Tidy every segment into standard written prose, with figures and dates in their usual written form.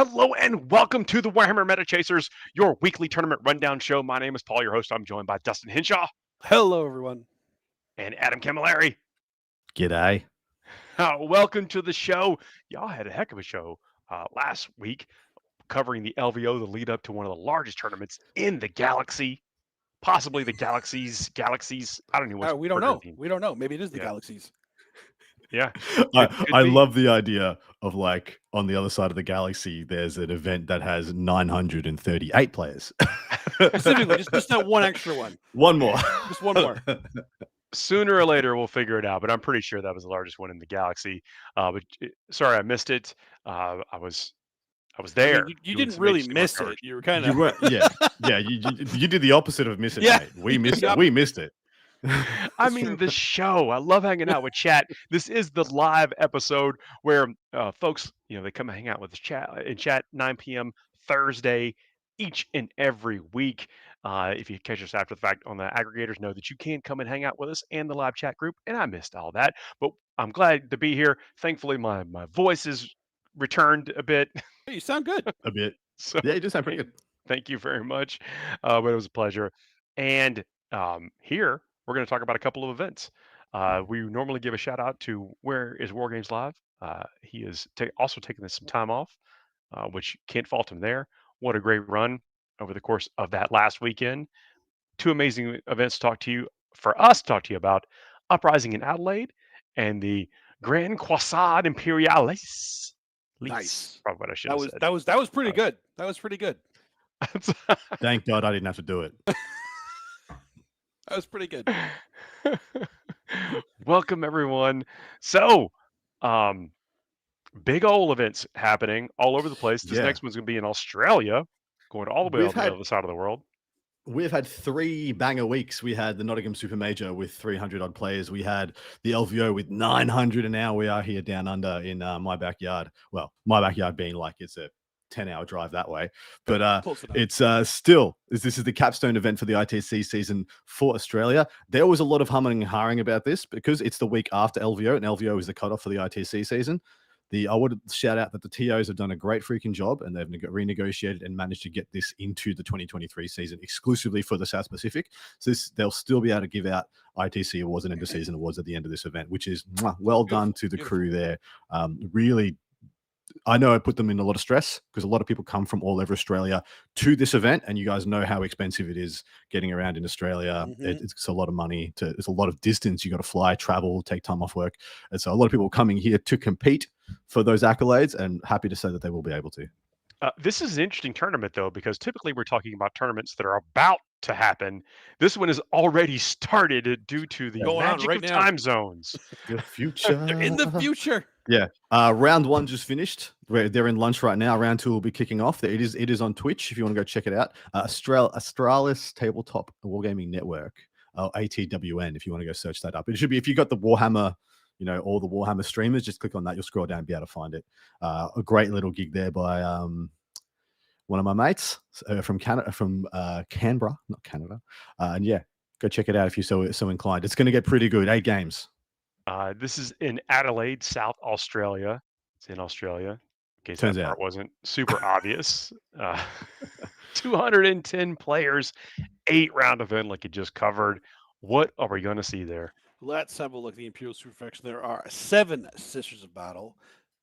Hello and welcome to the Warhammer Meta Chasers, your weekly tournament rundown show. My name is Paul, your host. I'm joined by Dustin Henshaw. Hello, everyone. And Adam Camilleri. G'day. Welcome to the show. Y'all had a heck of a show last week covering the LVO, the lead up to one of the largest tournaments in the galaxy, possibly the galaxies. I don't know. We don't know. We don't know. Maybe it is the galaxies. Yeah. I love the idea of, like, on the other side of the galaxy, there's an event that has 938 players. Specifically, just that one extra one. One more. Just one more. Sooner or later, we'll figure it out, but I'm pretty sure that was the largest one in the galaxy. Sorry, I missed it. I was there. I mean, you didn't really miss it. You were kind of... You did the opposite of missing it, mate. We missed it. I mean, the show. I love hanging out with chat. This is the live episode where folks, they come and hang out with us in chat 9 p.m. Thursday each and every week. If you catch us after the fact on the aggregators, know that you can come and hang out with us and the live chat group. And I missed all that, but I'm glad to be here. Thankfully, my voice is returned a bit. Hey, you sound good. A bit. So, yeah, you do sound pretty good. Thank you very much. But it was a pleasure. And here, we're going to talk about a couple of events. We normally give a shout out to Where is War Games Live. He is also taking some time off, which can't fault him there. What a great run over the course of that last weekend. Two amazing events for us to talk to you about: Uprising in Adelaide and the Grand Croisade Imperialis. Nice. Probably what I should have said. That was pretty good. That was pretty good. Thank God I didn't have to do it. That was pretty good. Welcome, everyone. So, big old events happening all over the place. This next one's going to be in Australia, going all the way to the other side of the world. We've had 3 banger weeks. We had the Nottingham Super Major with 300 odd players. We had the LVO with 900, and now we are here down under in my backyard. Well, my backyard being like it's a 10-hour drive that way, but it's still this is the capstone event for the ITC season for Australia. There was a lot of humming and hawing about this because it's the week after LVO, and LVO is the cutoff for the ITC season. I would shout out that the TOs have done a great freaking job, and they've renegotiated and managed to get this into the 2023 season exclusively for the South Pacific. So they'll still be able to give out ITC awards and end of season awards at the end of this event, which is well done to the crew there. Really, I know I put them in a lot of stress because a lot of people come from all over Australia to this event, and you guys know how expensive it is getting around in Australia. It's a lot of money. It's a lot of distance. You got to fly, travel, take time off work. And so a lot of people coming here to compete for those accolades, and happy to say that they will be able to. This is an interesting tournament, though, because typically we're talking about tournaments that are about to happen. This one has already started due to the magic of time zones. The future. They're in the future. Yeah. Round 1 just finished. They're in lunch right now. Round 2 will be kicking off. It is on Twitch if you want to go check it out. Australis Tabletop Wargaming Network, ATWN, if you want to go search that up. It should be, if you got the Warhammer, all the Warhammer streamers, just click on that. You'll scroll down and be able to find it. A great little gig there by one of my mates from Canada, from Canberra, not Canada. And yeah, go check it out if you're so inclined. It's going to get pretty good. 8 games. This is in Adelaide, South Australia. It's in Australia. In case Turns that part out wasn't super obvious. 210 players, 8-round event like you just covered. What are we going to see there? Let's have a look at the Imperial Superfaction. There are 7 Sisters of Battle,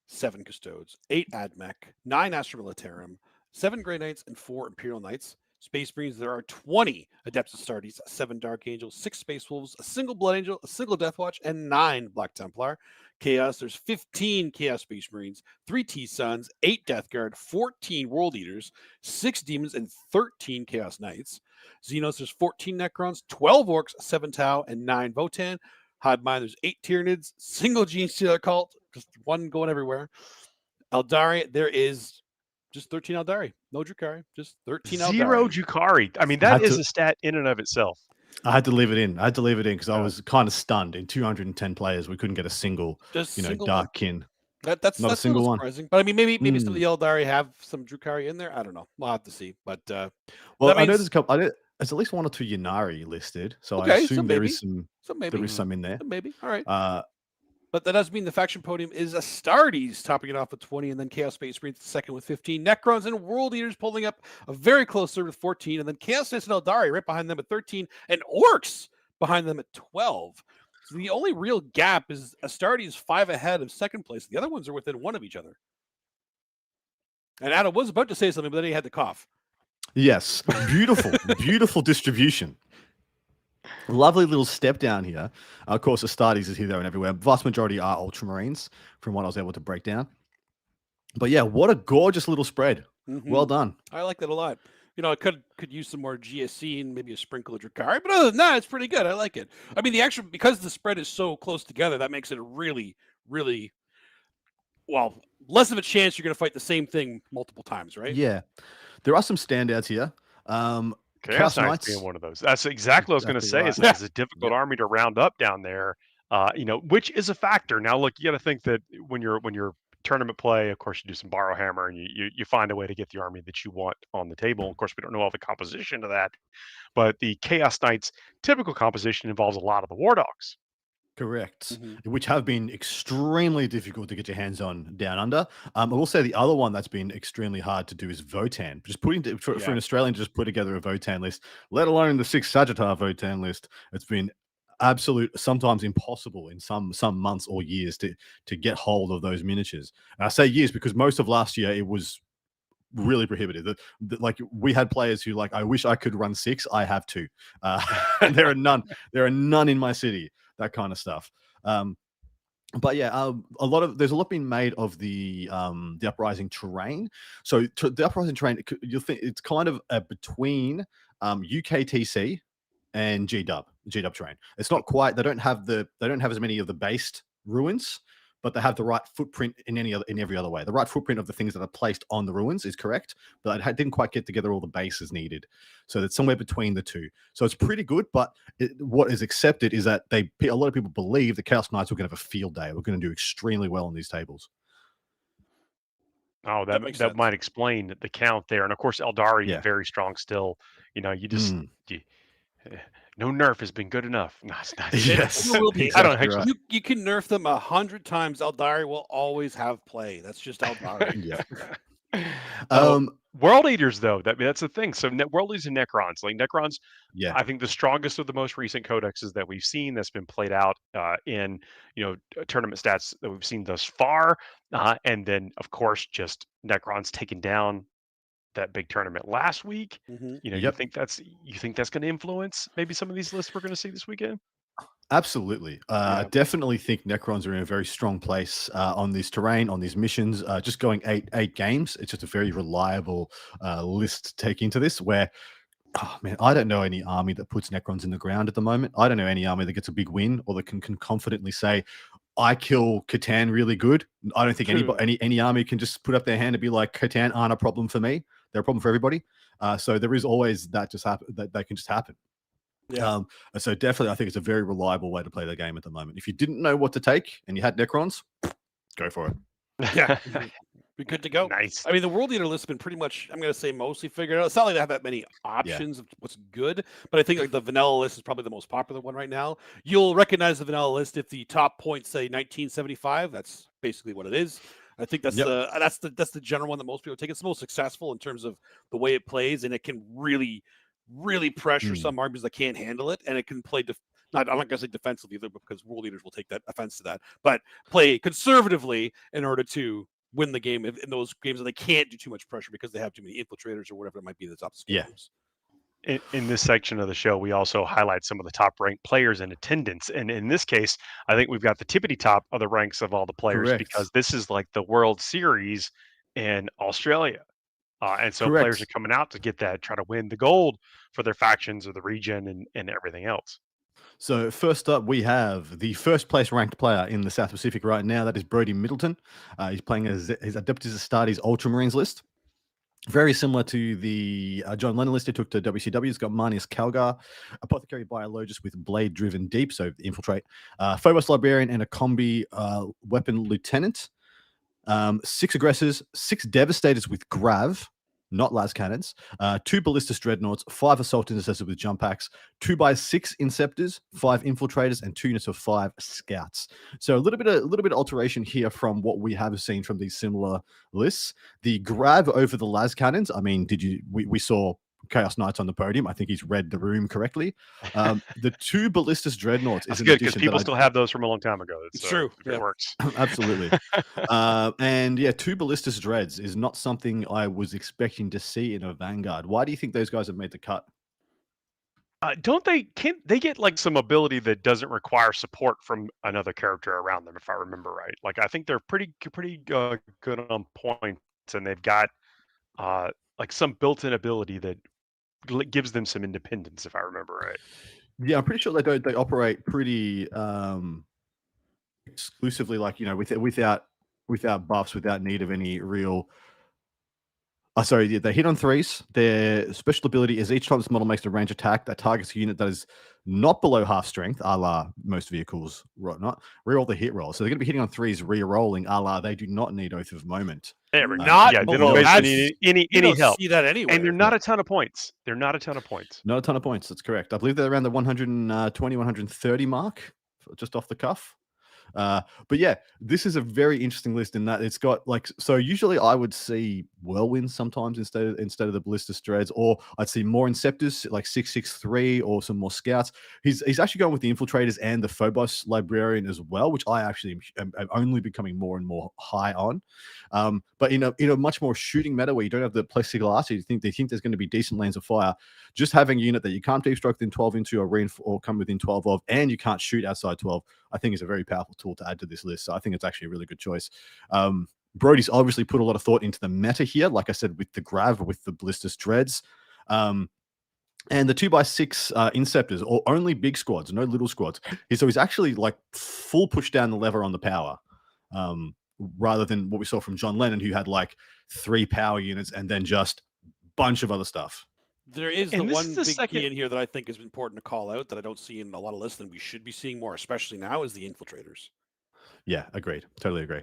7 Custodes, 8 Admech, 9 Astra Militarum, 7 Grey Knights, and 4 Imperial Knights. Space Marines, there are 20 Adeptus Astartes, 7 Dark Angels, 6 Space Wolves, a single Blood Angel, a single Death Watch, and 9 Black Templar. Chaos, there's 15 Chaos Space Marines, 3 T-Suns, 8 Death Guard, 14 World Eaters, 6 Demons, and 13 Chaos Knights. Xenos, there's 14 Necrons, 12 Orcs, 7 Tau, and 9 Votan. Hive Mind, there's 8 Tyranids, single Gene Stealer Cult, just one going everywhere. Eldari, there is just 13 Eldari. No Drukhari, just 13 Eldari. 0 Drukhari. I mean, that is a stat in and of itself. I had to leave it in. Because I was kind of stunned. In 210 players, we couldn't get a single, dark kin. That's not a single one. Surprising. But I mean, maybe some of the Eldari have some Drukhari in there. I don't know. We'll have to see. But I know there's a couple. There's at least 1 or 2 Ynnari listed, so I assume there is some. So maybe there is some in there. Maybe. All right. But that does mean the faction podium is Astartes topping it off with 20, and then Chaos Space Marines second with 15. Necrons and World Eaters pulling up a very close third with 14, and then Chaos Knights and Eldari right behind them at 13, and Orcs behind them at 12. So the only real gap is Astartes 5 ahead of second place. The other ones are within 1 of each other. And Adam was about to say something, but then he had to cough. Yes, beautiful, beautiful distribution. Lovely little step down here. Of course, Astartes is here, there, and everywhere. Vast majority are Ultramarines, from what I was able to break down. But yeah, what a gorgeous little spread. Well done. I like that a lot. You know, I could use some more GSC and maybe a sprinkle of Drakari, but other than that, it's pretty good. I like it. I mean, because the spread is so close together, that makes it a really, really, well, less of a chance you're going to fight the same thing multiple times, right? Yeah. There are some standouts here. Chaos Knights being one of those. That's exactly what I was going to say. Exactly right. It's a difficult army to round up down there. Which is a factor. Now, look, you got to think that when you're tournament play, of course, you do some borrow hammer and you find a way to get the army that you want on the table. Of course, we don't know all the composition of that, but the Chaos Knights typical composition involves a lot of the War Dogs. Correct. Which have been extremely difficult to get your hands on down under. I will say the other one that's been extremely hard to do is Votann. Just for an Australian to just put together a Votann list, let alone the 6 Sagittar Votann list, it's been sometimes impossible in some months or years to get hold of those miniatures. And I say years because most of last year it was really prohibitive. Like we had players who I wish I could run 6. I have 2. And there are none in my city. That kind of stuff. But yeah, there's a lot being made of the uprising terrain. So the uprising terrain, you'll think it's kind of between UKTC and GW terrain. It's not quite. They don't have as many of the based ruins, but they have the right footprint in every other way. The right footprint of the things that are placed on the ruins is correct, but it didn't quite get together all the bases needed. So it's somewhere between the two. So it's pretty good, but what is accepted is that a lot of people believe the Chaos Knights are going to have a field day. We're going to do extremely well on these tables. Oh, that might explain the count there. And of course, Eldari very strong still. You just no nerf has been good enough. No, it's not. Yes. I don't actually. You can nerf them 100 times. Eldari will always have play. That's just Eldari. World Eaters, though, that's the thing. So World Eaters and Necrons, Necrons, I think the strongest of the most recent codexes that we've seen that's been played out in tournament stats that we've seen thus far, and then of course just Necrons taking down that big tournament last week. You think that's going to influence maybe some of these lists we're going to see this weekend? Absolutely. I definitely think Necrons are in a very strong place on this terrain, on these missions. Just going eight games, it's just a very reliable list to take into this where, oh man, I don't know any army that puts Necrons in the ground at the moment. I don't know any army that gets a big win or that can confidently say, I kill Catan really good. I don't think any army can just put up their hand and be like, Catan aren't a problem for me. They're a problem for everybody. So there is always that can just happen. Yeah. So definitely, I think it's a very reliable way to play the game at the moment. If you didn't know what to take and you had Necrons, go for it. Yeah. Be good to go. Nice. I mean, the World Eater list has been pretty much, I'm going to say, mostly figured out. It's not like they have that many options of what's good, but I think the vanilla list is probably the most popular one right now. You'll recognize the vanilla list if the top points say 1975. That's basically what it is. I think that's the general one that most people take. It's the most successful in terms of the way it plays, and it can really pressure some armies that can't handle it, and it can play I'm not going to say defensively either, because World Eaters will take that offense to that, but play conservatively in order to win the game in those games that they can't do too much pressure because they have too many infiltrators or whatever it might be that's up to games. In this section of the show, we also highlight some of the top ranked players in attendance. And in this case, I think we've got the tippity top of the ranks of all the players because this is like the World Series in Australia. And so players are coming out to get that, try to win the gold for their factions or the region and everything else. So first up, we have the first place ranked player in the South Pacific right now. That is Brody Middleton. He's playing his Adeptus Astartes Ultramarines list. Very similar to the John Lennon list he took to WCW. He's got Manius Calgar, Apothecary Biologist with Blade Driven Deep, so infiltrate, Phobos Librarian, and a combi Weapon Lieutenant. 6 aggressors, 6 Devastators with Grav, not las cannons, 2 ballistas dreadnoughts, 5 assault intercessors with jump packs, 2x6 inceptors, 5 infiltrators, and 2 units of 5 scouts. So a little bit of alteration here from what we have seen from these similar lists. The grab over the las cannons. I mean, we saw Chaos Knights on the podium. I think he's read the room correctly. The 2 ballistas dreadnoughts That's is an good because addition people that still have those from a long time ago. It's true. It Yeah. works. Absolutely. And yeah, 2 ballistas dreads is not something I was expecting to see in a Vanguard. Why do you think those guys have made the cut? Can't they get like some ability that doesn't require support from another character around them, if I remember right? Like I think they're pretty good on points, and they've got like some built-in ability that gives them some independence, if I remember right. Yeah, I'm pretty sure they operate pretty exclusively, like, you know, without buffs, without need of any real. Sorry, they hit on 3s. Their special ability is each time this model makes a range attack that targets a unit that is not below half strength, a la most vehicles, whatnot, reroll the hit roll. So they're going to be hitting on 3s, re-rolling, a la they do not need Oath of Moment. There we go. Not Yeah, they below. don't basically That's- need You any don't help. see that anywhere. And they're not a ton of points. They're not a ton of points. Not a ton of points. That's correct. I believe they're around the 120, 130 mark, just off the cuff. But yeah, this is a very interesting list in that it's got like, so usually I would see whirlwinds sometimes instead of the ballistas dreads, or I'd see more inceptors like 663 or some more scouts. He's actually going with the infiltrators and the Phobos librarian as well, which I actually am only becoming more and more high on. But in a much more shooting meta where you don't have the plexiglass, they think there's going to be decent lanes of fire. Just having a unit that you can't deep strike within 12 into or come within 12 of, and you can't shoot outside 12, I think is a very powerful tool to add to this list. So I think it's actually a really good choice. Brody's obviously put a lot of thought into the meta here, like I said, with the Grav, with the ballistas dreads. And the 2x6 inceptors, or only big squads, no little squads. So he's actually like full push down the lever on the power, rather than what we saw from John Lennon, who had like 3 power units and then just bunch of other stuff. There is And the this one is the big second- key in here that I think is important to call out that I don't see in a lot of lists and we should be seeing more, especially now, is the infiltrators. Yeah, agreed. Totally agree.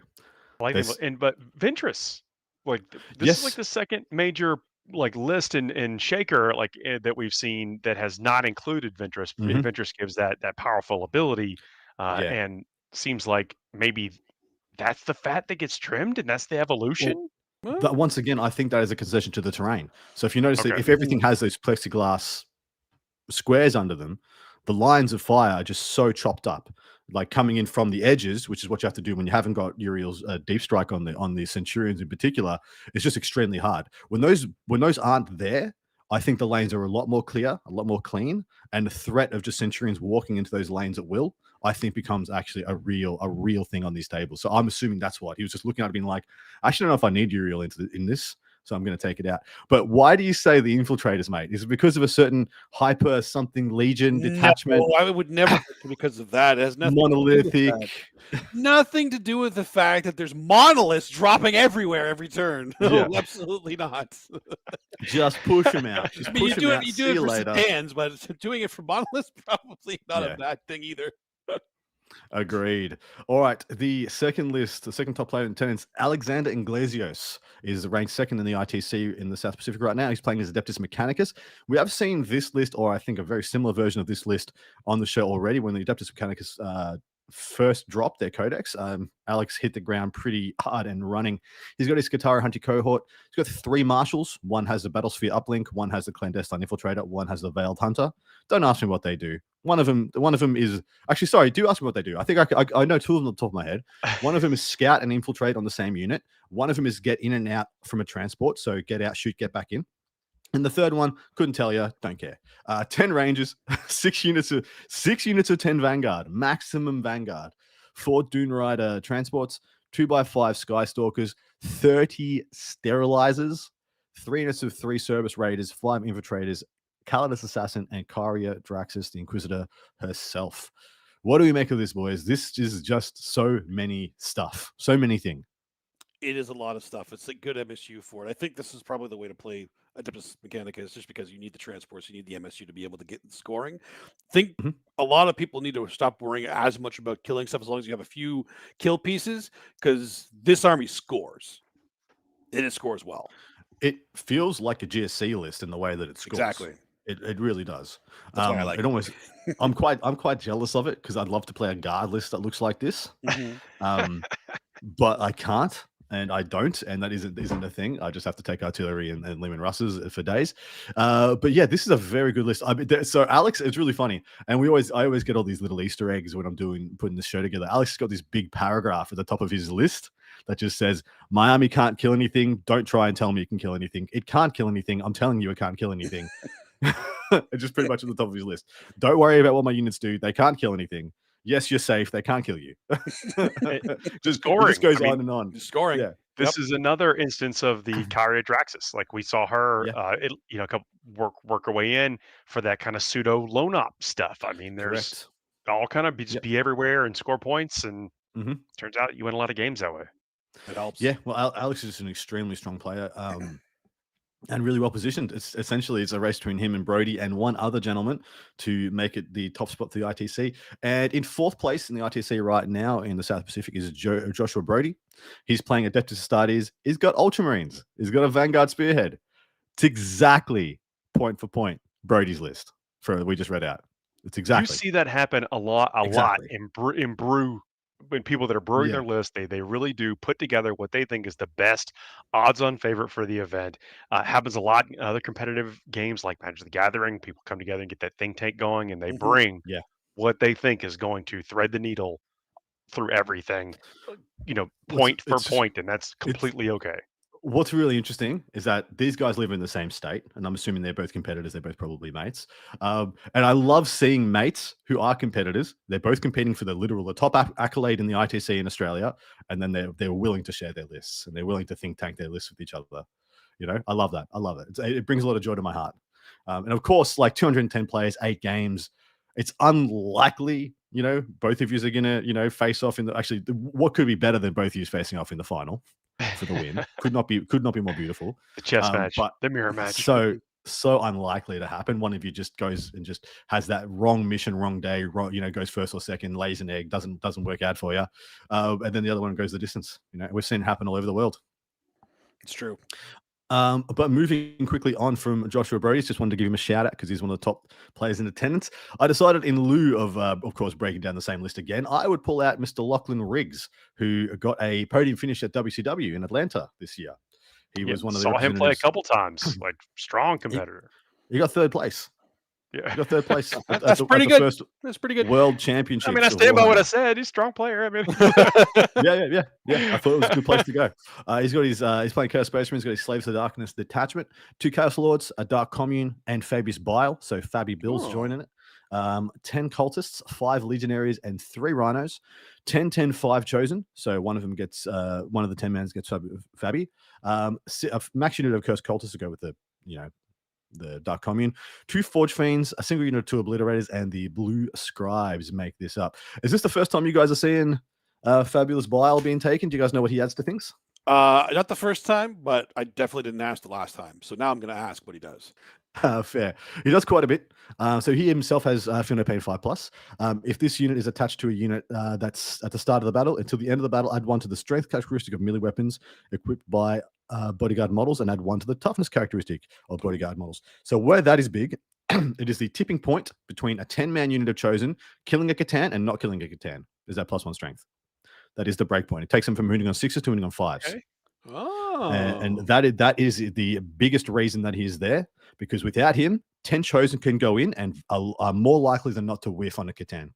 Like There's- but Ventress, like this Yes. is like the second major like list in Shaker like that we've seen that has not included Ventress. Mhm. Ventress gives that powerful ability, Yeah. and seems like maybe that's the fat that gets trimmed, and that's the evolution. But once again, I think that is a concession to the terrain. So if you notice that Okay. if everything has those plexiglass squares under them, the lines of fire are just so chopped up, like coming in from the edges, which is what you have to do when you haven't got Uriel's deep strike on the Centurions in particular. It's just extremely hard. When those aren't there, I think the lanes are a lot more clear, a lot more clean, and the threat of just Centurions walking into those lanes at will, I think, becomes actually a real thing on these tables. So I'm assuming that's what he was just looking at it being like, I actually don't know if I need Uriel in this, so I'm going to take it out. But why do you say the infiltrators, mate? Is it because of a certain hyper something legion detachment? No, I would never think because of that. It has nothing Monolithic. To do with that. Nothing to do with the fact that there's monoliths dropping everywhere every turn. No, Yeah. absolutely not. Just push them out. Just I mean, push them out. you See do it you for later. sedans, but doing it for monoliths probably not Yeah. a bad thing either. Agreed. All right. The second top player in tenants, Alexander Iglesias, is ranked second in the ITC in the South Pacific right now. He's playing as Adeptus Mechanicus. We have seen this list, or I think a very similar version of this list, on the show already when the Adeptus Mechanicus first dropped their codex. Alex hit the ground pretty hard and running. He's got his Katara Hunter cohort. He's got 3 marshals. One has the Battlesphere uplink. One has the Clandestine Infiltrator. One has the Veiled Hunter. Don't ask me what they do. One of them is actually, sorry, do ask me what they do. I think I know 2 of them on the top of my head. One of them is scout and infiltrate on the same unit. One of them is get in and out from a transport. So get out, shoot, get back in. And the third one, couldn't tell you, don't care. 10 Rangers, 6 units of 10 Vanguard, maximum Vanguard, 4 Dune Rider transports, 2x5 Sky Stalkers, 30 Sterilizers, 3 units of 3 Service Raiders, 5 Infiltrators, Calidus Assassin, and Caria Draxus, the Inquisitor herself. What do we make of this, boys? This is just so many stuff, so many things. It is a lot of stuff. It's a good MSU for it. I think this is probably the way to play Adeptus Mechanicus, just because you need the transports, you need the MSU to be able to get scoring. Think a lot of people need to stop worrying as much about killing stuff as long as you have a few kill pieces, because this army scores. And it scores well. it feels like a GSC list in the way that it scores. Exactly. It really does. That's why I like it it. almost. I'm quite jealous of it because I'd love to play a guard list that looks like this. But I can't, and I don't, and that isn't a thing. I just have to take artillery and Lehman Russes for days. But yeah, this is a very good list. So Alex, it's really funny, and I always get all these little Easter eggs when I'm putting this show together. Alex has got this big paragraph at the top of his list that just says, "My army can't kill anything. Don't try and tell me it can kill anything. It can't kill anything. I'm telling you, it can't kill anything." It's just pretty much at the top of his list. Don't worry about what my units do. They can't kill anything. Yes, you're safe. They can't kill you. Just scoring. It just goes on and on. Scoring. Yeah. This is another instance of the Kyria Draxus. Like we saw her, work her way in for that kind of pseudo loan op stuff. I mean, there's all kind of be everywhere and score points, and turns out you win a lot of games that way. It helps. Yeah, well, Alex is just an extremely strong player. And really well positioned. It's a race between him and Brody and one other gentleman to make it the top spot for the ITC. And in fourth place in the ITC right now in the South Pacific is Joshua Brody. He's playing Adeptus Astartes. He's got Ultramarines. He's got a Vanguard Spearhead. It's exactly point for point Brody's list we just read out. It's exactly. You see that happen a lot in brew. When people that are brewing their list, they really do put together what they think is the best odds-on favorite for the event. Happens a lot in other competitive games like Magic the Gathering. People come together and get that think tank going, and they bring what they think is going to thread the needle through everything, point for point, and that's completely okay. What's really interesting is that these guys live in the same state, and I'm assuming they're both competitors. They're both probably mates. And I love seeing mates who are competitors. They're both competing for the top accolade in the ITC in Australia, and then they're willing to share their lists, and they're willing to think tank their lists with each other. I love that. I love it. It brings a lot of joy to my heart. And of course, like 210 players, 8 games, it's unlikely, both of you are going to, face off what could be better than both of you facing off in the final for the win? Could not be more beautiful. The chess match, the mirror match. So unlikely to happen. One of you just goes and just has that wrong mission, wrong day, goes first or second, lays an egg, doesn't work out for you. And then the other one goes the distance. We've seen it happen all over the world. It's true. But moving quickly on from Joshua Brody, just wanted to give him a shout out because he's one of the top players in attendance. I decided in lieu of course, breaking down the same list again, I would pull out Mr. Lan Rigs, who got a podium finish at WCW in Atlanta this year. He was one of the saw him play a couple times, like strong competitor. He got third place. Yeah, he got third place. That's pretty good. That's pretty good. World Championship. I mean, I stand by what I said. He's a strong player. I mean, yeah. I thought it was a good place to go. He's got he's playing Chaos Space Marine. He's got his Slaves of the Darkness detachment, 2 Chaos Lords, a Dark Commune, and Fabius Bile. So Fabi Bill's joining it. 10 Cultists, 5 Legionaries, and 3 Rhinos. 10-10-5 chosen. So one of them gets one of the 10 mans gets Fabi. A max unit of Cursed Cultists to go with the Dark Commune, 2 Forge Fiends, a single unit of 2 Obliterators, and the Blue Scribes make this up. Is this the first time you guys are seeing Fabulous Bile being taken? Do you guys know what he adds to things? Not the first time, but I definitely didn't ask the last time. So now I'm going to ask what he does. Fair. He does quite a bit. So he himself has Finno Pain 5+. If this unit is attached to a unit that's at the start of the battle, until the end of the battle, add 1 to the strength characteristic of melee weapons equipped by bodyguard models and add 1 to the toughness characteristic of bodyguard models. So where that is big, it is the tipping point between a 10-man unit of chosen killing a Catan and not killing a Catan. Is that +1 strength? That is the break point. It takes them from winning on 6s to winning on 5s. Okay. Oh. And that is the biggest reason that he's there, because without him, 10 chosen can go in and are more likely than not to whiff on a Catan.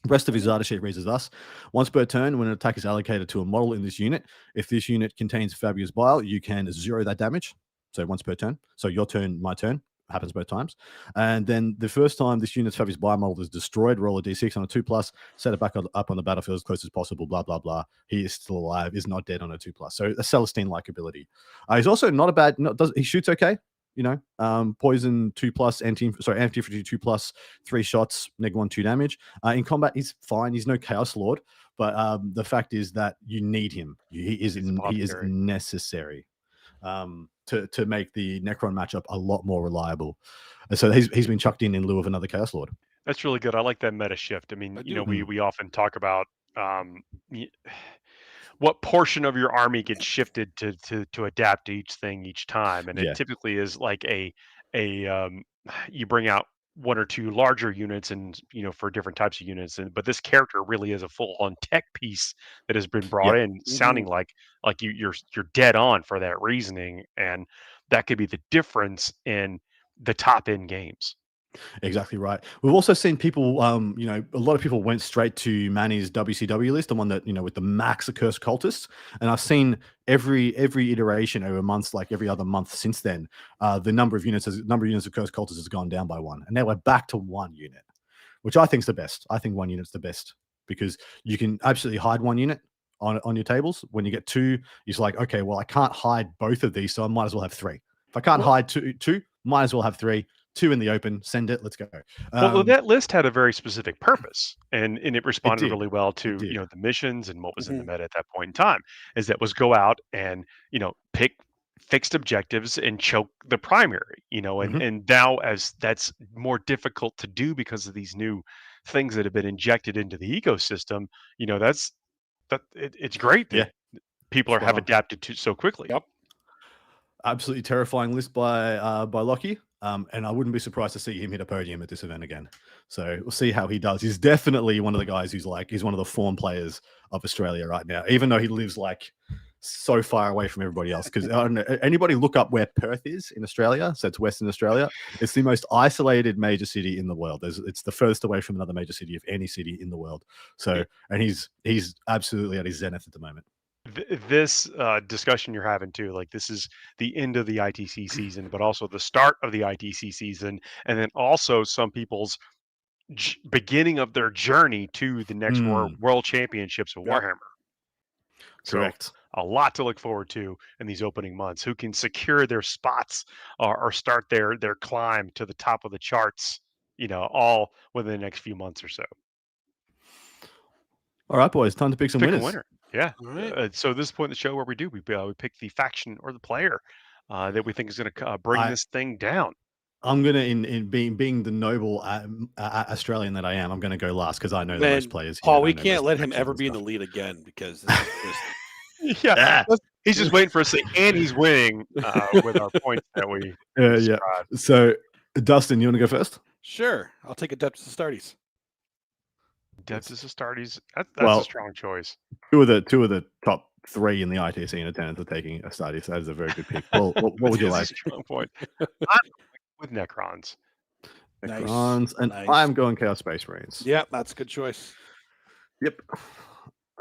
The rest of his data sheet reads as thus: once per turn, when an attack is allocated to a model in this unit, if this unit contains Fabius Bile, you can 0 that damage. So once per turn. So your turn, my turn. Happens both times. And then the first time this unit's Fabius Bile model is destroyed, roll a d6 on a 2+, set it back up on the battlefield as close as possible, blah, blah, blah. He is still alive, is not dead on a 2+. So a Celestine-like ability. He's also not a bad, he shoots okay. Poison 2+, anti-infantry 2+, 3 shots, -1, 2 damage. In combat, he's fine. He's no Chaos Lord, but the fact is that you need him. He is necessary to make the Necron matchup a lot more reliable. So he's been chucked in lieu of another Chaos Lord. That's really good. I like that meta shift. I mean, we often talk about when what portion of your army gets shifted to adapt to each thing each time, and it Yeah, typically is like a you bring out one or two larger units and for different types of units, and but this character really is a full on tech piece that has been brought yep. in, sounding like you're dead on for that reasoning, and that could be the difference in the top end games. Exactly right. We've also seen people, a lot of people went straight to Manny's WCW list, the one that, with the max accursed cultists. And I've seen every iteration over months, like every other month since then, the number of units of cursed cultists has gone down by one. And now we're back to one unit, which I think is the best. I think one unit's the best because you can absolutely hide one unit on your tables. When you get two, it's like, okay, well, I can't hide both of these, so I might as well have three. If I can't hide two, might as well have three. Two in the open, send it, let's go. Well, that list had a very specific purpose, and it It responded did. really well It to did. the missions and what was in the Mhm. meta at that point in time. Is that was go out and pick fixed objectives and choke the primary, and Mhm. now as that's more difficult to do because of these new things that have been injected into the ecosystem. It's great Yeah, that people spot have on. adapted to so quickly. Yep. Absolutely terrifying list by Lockie. And I wouldn't be surprised to see him hit a podium at this event again. So we'll see how he does. He's definitely one of the guys he's one of the form players of Australia right now, even though he lives like so far away from everybody else. Because I don't know, anybody look up where Perth is in Australia? So it's Western Australia. It's the most isolated major city in the world. It's the furthest away from another major city of any city in the world. So, and he's absolutely at his zenith at the moment. This discussion you're having too, like this is the end of the ITC season, but also the start of the ITC season, and then also some people's beginning of their journey to the next Mm, world championships of Yep. Warhammer. So correct. a lot to look forward to in these opening months. Who can secure their spots or start their climb to the top of the charts, all within the next few months or so. All right, boys, time to pick some Pick a winners. winner. Yeah. All right. So this point in the show where we pick the faction or the player that we think is going to bring I this thing down. I'm gonna in being the noble Australian that I am, I'm gonna go last because I know the most Man, players here. Paul, And I we know can't most let him factions ever and be in the stuff. lead again because this is just Yeah. Ah, He's just waiting for us to say, and he's winning with our points that we yeah. described. So, Dustin, you want to go first? sure. I'll take Adeptus Astartes. Adeptus Astartes. That's a Well, strong choice. two of the top three in the ITC in attendance are taking Astartes. That is a very good pick. Well, what would you It's a like? strong point. I'm with Necrons. Nice. Necrons, and Nice. I'm going Chaos Space Marines. Yeah, that's a good choice. Yep.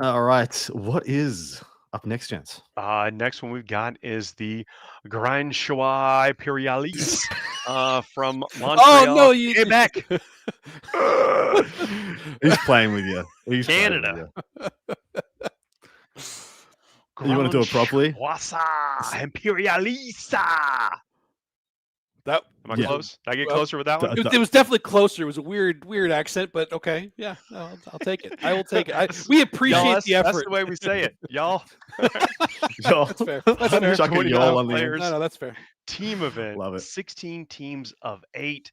All right. What is up next, gents? Next one we've got is the Grand Choix Imperialis from Montreal, Oh no, you Quebec, He's playing with you. He's playing with Canada. you. You want to do it properly? Imperialisa. that Am I Yeah. close? Did I get Well, closer with that one? it was definitely closer. It was a weird accent, but okay. Yeah, no, I'll take it. I will take it. We appreciate Y'all, the that's effort. the way we say it. Y'all, That's fair. That's fair. Chuck a 29 y'all on the end. players. No, that's fair. Team event, Love it. 16 teams of 8,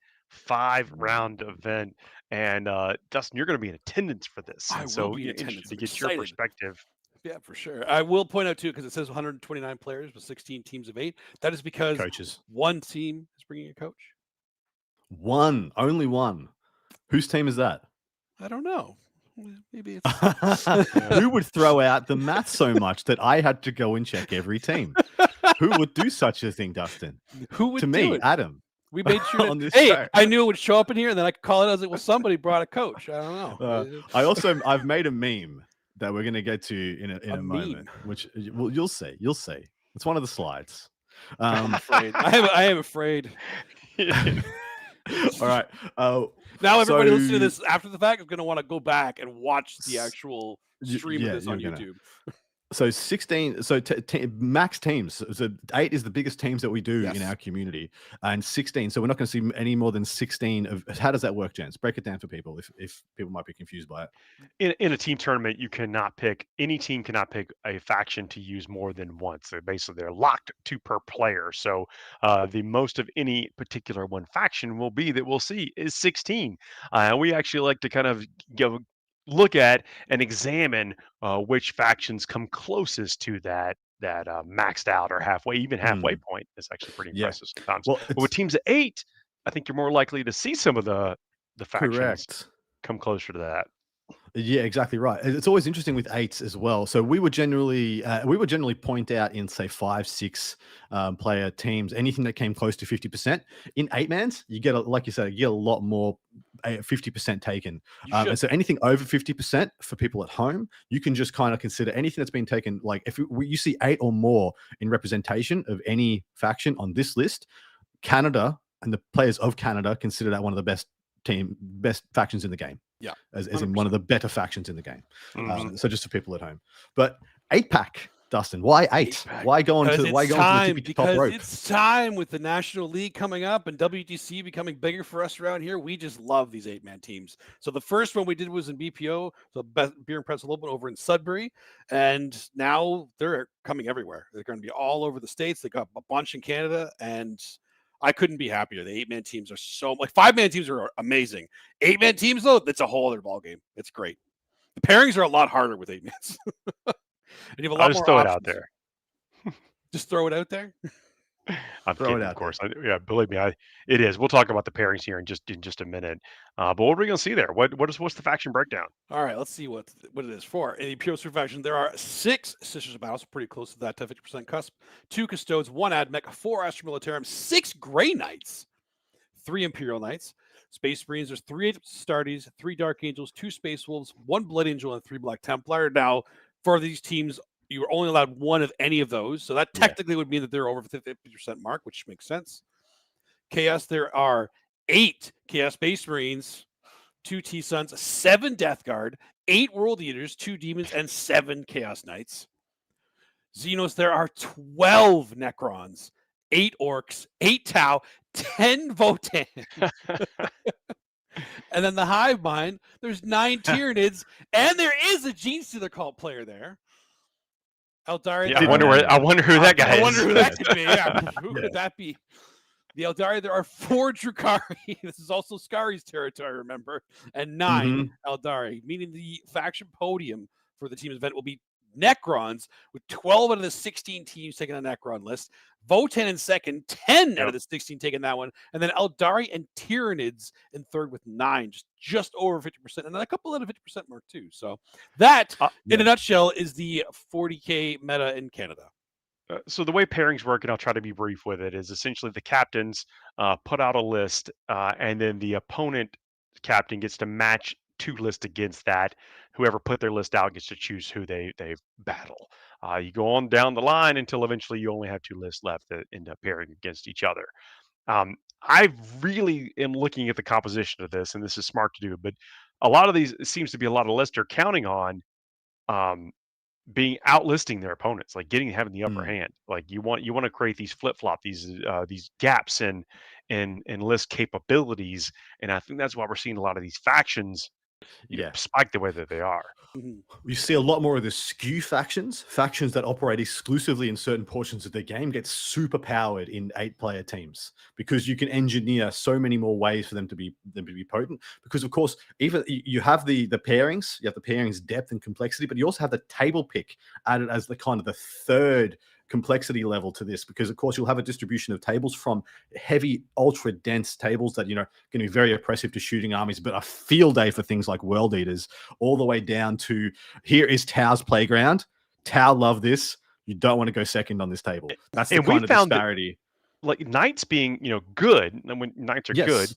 5-round event. And Dustin, you're going to be in attendance for this. I And will so be in interested attendance. to I'm get your excited. perspective. Yeah, for sure. I will point out too, because it says 129 players with 16 teams of 8. That is because Coaches. one team is bringing a coach. One, only one. Whose team is that? I don't know. Maybe it's Who would throw out the math so much that I had to go and check every team? Who would do such a thing, Dustin? who would To do me, it? Adam. We made sure. on this Hey, show. I knew it would show up in here, and then I could call it. I was like, "Well, somebody brought a coach." I don't know. I've made a meme that we're going to get to in a moment, meme. which well, you'll see. It's one of the slides. I'm afraid. I am afraid. All right. Now everybody So- listening to this after the fact is going to want to go back and watch the actual stream yeah, of this on you're gonna. YouTube. So 16, so max teams. So 8 is the biggest teams that we do in Yes. our community, and 16. So we're not going to see any more than 16 of. How does that work, gents? Break it down for people if people might be confused by it. In a team tournament, any team cannot pick a faction to use more than once. They're locked to per player. So the most of any particular one faction will be that we'll see is 16. And we actually like to kind of look at and examine which factions come closest to that maxed out or halfway, even halfway point. Is actually pretty Yeah. impressive sometimes. Well, But with it's teams of 8, I think you're more likely to see some of the factions correct. come closer to that. Yeah, exactly right. It's always interesting with 8s as well. So we would generally point out in say 5, 6 player teams anything that came close to 50%. In 8-mans, you get like you said, you get a lot more 50% taken. You should. And so anything over 50% for people at home, you can just kind of consider anything that's been taken. Like if you see 8 or more in representation of any faction on this list, Canada and the players of Canada consider that one of the best factions in the game. Yeah, as in one of the better factions in the game. Mhm. So just for people at home. But 8-pack, Dustin, why 8? 8-pack. Why go on to Because why it's go on to the time. tippy top Because rope? it's time with the National League coming up and WTC becoming bigger for us around here. We just love these 8-man teams. So the first one we did was in BPO, so Beer and Pretzel Open over in Sudbury, and now they're coming everywhere. They're going to be all over the states. They got a bunch in Canada, and I couldn't be happier. The 8-man teams are so like 5-man teams are amazing. 8-man teams though, that's a whole other ball game. It's great. The pairings are a lot harder with 8-mans. And you have a lot I'll just more throw options. it out there. Just throw it out there. I'm Throw it kidding, out of course. Yeah, believe me, it is. We'll talk about the pairings here in just a minute. But what are we going to see there? What's the faction breakdown? All right, let's see what it is for. In the Imperial Super faction, there are 6 Sisters of Battle, pretty close to that 50% cusp. 2 Custodes, 1 Admech, 4 Astra Militarum, 6 Grey Knights, 3 Imperial Knights. Space Marines, there's 3 Astartes, 3 Dark Angels, 2 Space Wolves, 1 Blood Angel, and 3 Black Templar. Now, for these teams, you were only allowed 1 of any of those, so that technically would mean that they're over the 50% mark, which makes sense. Chaos, there are 8 Chaos Space Marines, 2 T-Suns, 7 Death Guard, 8 World Eaters, 2 Demons, and 7 Chaos Knights. Xenos, there are 12 Necrons, 8 Orcs, 8 Tau, 10 Votan. And then the Hive Mind, there's 9 Tyranids, and there is a Gene Stealer cult player there. Eldari, Yeah, I wonder who that guy is. I wonder who that could be. Yeah, who could that be? The Eldari, there are 4 Drukhari. This is also Skari's territory, remember, and 9 Eldari, meaning the faction podium for the team's event will be Necrons, with 12 out of the 16 teams taking a Necron list. Votan in second, 10 out of the 16 taking that one, and then Eldari and Tyranids in third with 9, just over 50%, and then a couple at a 50% mark too. So that, in a nutshell, is the 40K meta in Canada. So the way pairings work, and I'll try to be brief with it, is essentially the captains put out a list, and then the opponent captain gets to match 2 lists against that. Whoever put their list out gets to choose who they battle. You go on down the line until eventually you only have 2 lists left that end up pairing against each other. I really am looking at the composition of this, and this is smart to do, but a lot of these, it seems to be a lot of lists are counting on being outlisting their opponents, like having the upper hand. Like you want to create these flip-flop, these gaps in list capabilities, and I think that's why we're seeing a lot of these factions spike the way that they are. You see a lot more of the skew factions that operate exclusively in certain portions of the game get super powered in 8-player teams, because you can engineer so many more ways for them to be potent. Because of course, even you have the pairings, you have the pairings depth and complexity, but you also have the table pick added as the kind of the third complexity level to this, because of course you'll have a distribution of tables from heavy, ultra dense tables that, going to be very oppressive to shooting armies, but a field day for things like World Eaters, all the way down to here is Tau's playground. Tau love this. You don't want to go second on this table. That's the kind of disparity. Like knights being, good, and when knights are good,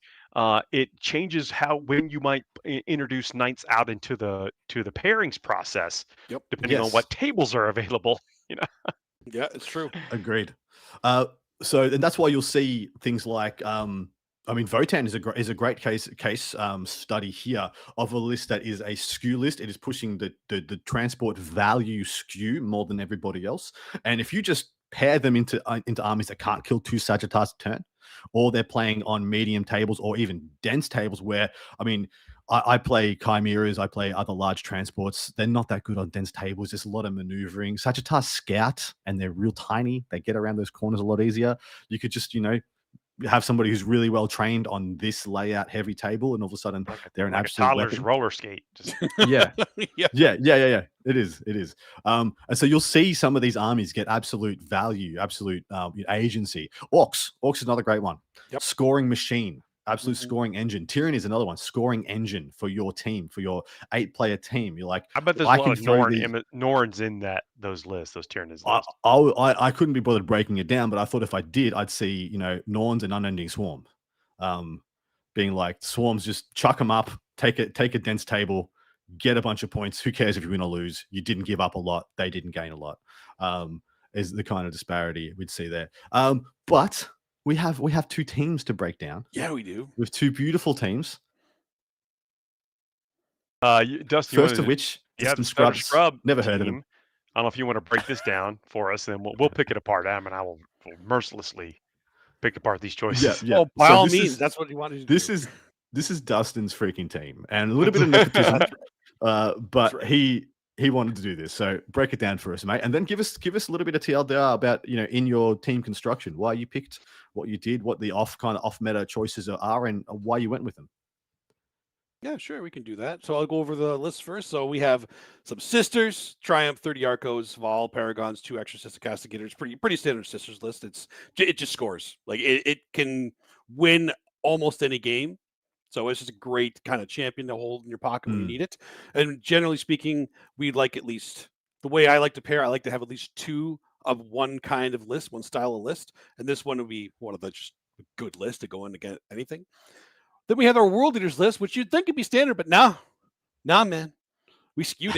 it changes when you might introduce knights out into the pairings process, depending on what tables are available. Yeah, it's true. Agreed. And that's why you'll see things like, Votan is a great case study here of a list that is a skew list. It is pushing the transport value skew more than everybody else. And if you just pair them into armies that can't kill 2 Sagittars a turn, or they're playing on medium tables or even dense tables where, I play chimeras, I play other large transports. They're not that good on dense tables. There's a lot of maneuvering. Sagittars scout, and they're real tiny. They get around those corners a lot easier. You could just, have somebody who's really well trained on this layout heavy table, and all of a sudden they're an like a absolute toddler's weapon. roller skate. Just Yeah. Yeah. Yeah. It is. And so you'll see some of these armies get absolute value, absolute agency. Orcs is another great one. Yep. Scoring machine, absolute Mhm. scoring engine. Tyranny is another one. Scoring engine for your team, for your 8-player team. You're like, I bet there's I a lot can of throw these. Norns in those lists, those Tyranids I, lists. I couldn't be bothered breaking it down, but I thought if I did, I'd see, Norns and Unending Swarm, being like swarms, just chuck them up, take a dense table, get a bunch of points. Who cares if you win or lose? You didn't give up a lot. They didn't gain a lot. Is the kind of disparity we'd see there. But we have two teams to break down. Yeah, we do. With two beautiful teams. Dustin, First of which, the Distant Stutter Scrubs. Scrub Never heard of team. them. I don't know if you want to break this down for us, and then we'll pick it apart. Adam and I will mercilessly pick apart these choices. Yeah. Oh, by So all this means, is- that's what you wanted to This do. is Dustin's freaking team, and a little bit of nepotism. But right. he wanted to do this, so break it down for us, mate, and then give us a little bit of TLDR about in your team construction, why you picked what you did, what the off meta choices are, and why you went with them. Yeah, sure, we can do that. So I'll go over the list first. So we have some Sisters, Triumph, 30 Arcos, Vol, Paragons, 2 Exorcist Castigators. Pretty standard Sisters list. It just scores. Like it can win almost any game. So it's just a great kind of champion to hold in your pocket when you need it. And generally speaking, we'd like at least, the way I like to pair, I like to have at least 2 of one kind of list, one style of list. And this one would be one of the just good list to go in to get anything. Then we have our World Leaders list, which you'd think would be standard, but nah, man. We skewed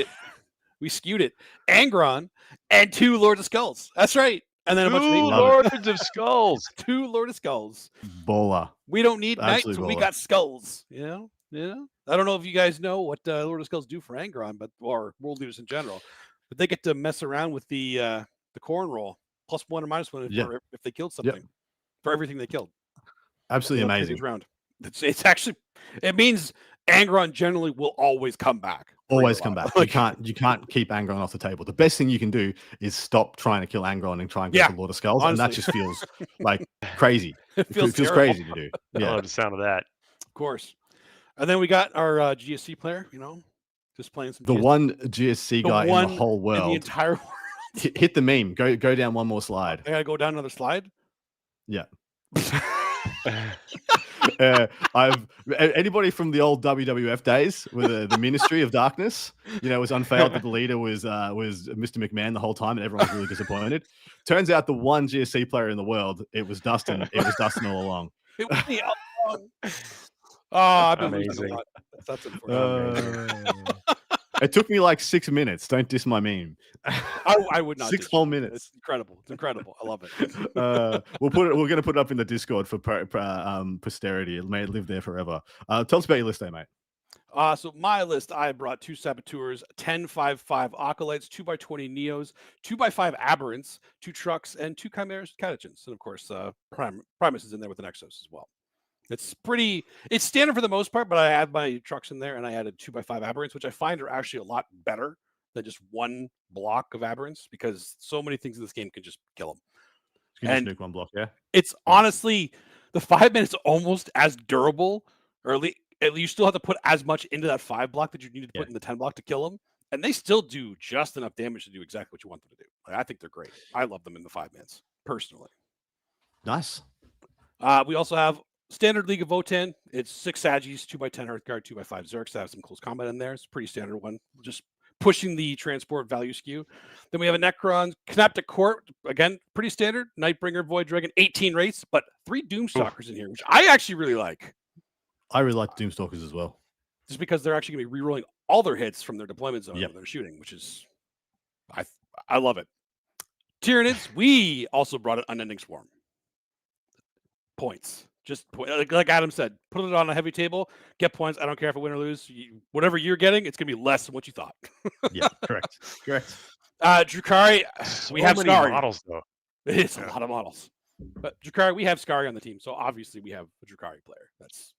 it. Angron and 2 Lords of Skulls. That's right. And then a bunch of 2 Lords of Skulls. 2 Lord of Skulls. Baller. We don't need knights, Absolutely so we baller. got skulls. Yeah. I don't know if you guys know what Lord of Skulls do for Angron, or World Leaders in general, but they get to mess around with the corn roll, +1 or -1 if they killed something, for everything they killed. Absolutely amazing. Round. It's actually, it means Angron generally will always come back. Always come back. You can't keep Angron off the table. The best thing you can do is stop trying to kill Angron and try and get the Lord of Skulls, honestly. and that just feels like crazy. It feels crazy to do. I love the sound of that. Of course. And then we got our GSC player, just playing some. The one GSC guy in the whole world. In the entire world. Hit the meme. Go down one more slide. I gotta go down another slide. Yeah. Anybody from the old WWF days with the Ministry of Darkness, was unveiled that the leader was Mr. McMahon the whole time, and everyone was really disappointed. Turns out the one GSC player in the world, it was Dustin. It was Dustin all along. It was me all along. Oh, I've been Amazing. losing a lot. That's unfortunate. It took me like 6 minutes. Don't diss my meme. I would not. 6 whole minutes. It's incredible. It's incredible. I love it. We're going to put it up in the Discord for posterity. It may live there forever. Tell us about your list, there, mate. So my list, I brought 2 Saboteurs, 10 5/5 Acolytes, 2x20 Neos, 2x5 Aberrants, 2 Trucks, and 2 Chimeras Catechins, and of course, Primus is in there with an Exos as well. It's standard for the most part, but I add my Trucks in there, and I added 2x5 Aberrants, which I find are actually a lot better than just one block of Aberrants, because so many things in this game can just kill them. You can just nuke one block, yeah? It's honestly, the 5 minutes almost as durable, or at least you still have to put as much into that 5 block that you needed to put in the 10 block to kill them, and they still do just enough damage to do exactly what you want them to do. I think they're great. I love them in the 5 minutes, personally. Nice. We also have standard League of Votann. It's 6 Saggies, 2x10 Hearthguard, 2x5 Zerks. That have some close combat in there. It's a pretty standard one. Just pushing the transport value skew. Then we have a Necron, Knaptic Court. Again, pretty standard. Nightbringer, Void Dragon, 18 rates, but 3 Doomstalkers in here, which I actually really like. I really like Doomstalkers as well. Just because they're actually going to be rerolling all their hits from their deployment zone when they're shooting, which is, I love it. Tyranids, we also brought an Unending Swarm. Points. Just like Adam said, put it on a heavy table, get points. I don't care if I win or lose. Whatever you're getting, it's going to be less than what you thought. Yeah, correct. Drukhari, we have many Skari. models, though. It's a lot of models. But Drukhari, we have Skari on the team, so obviously we have a Drukhari player. That's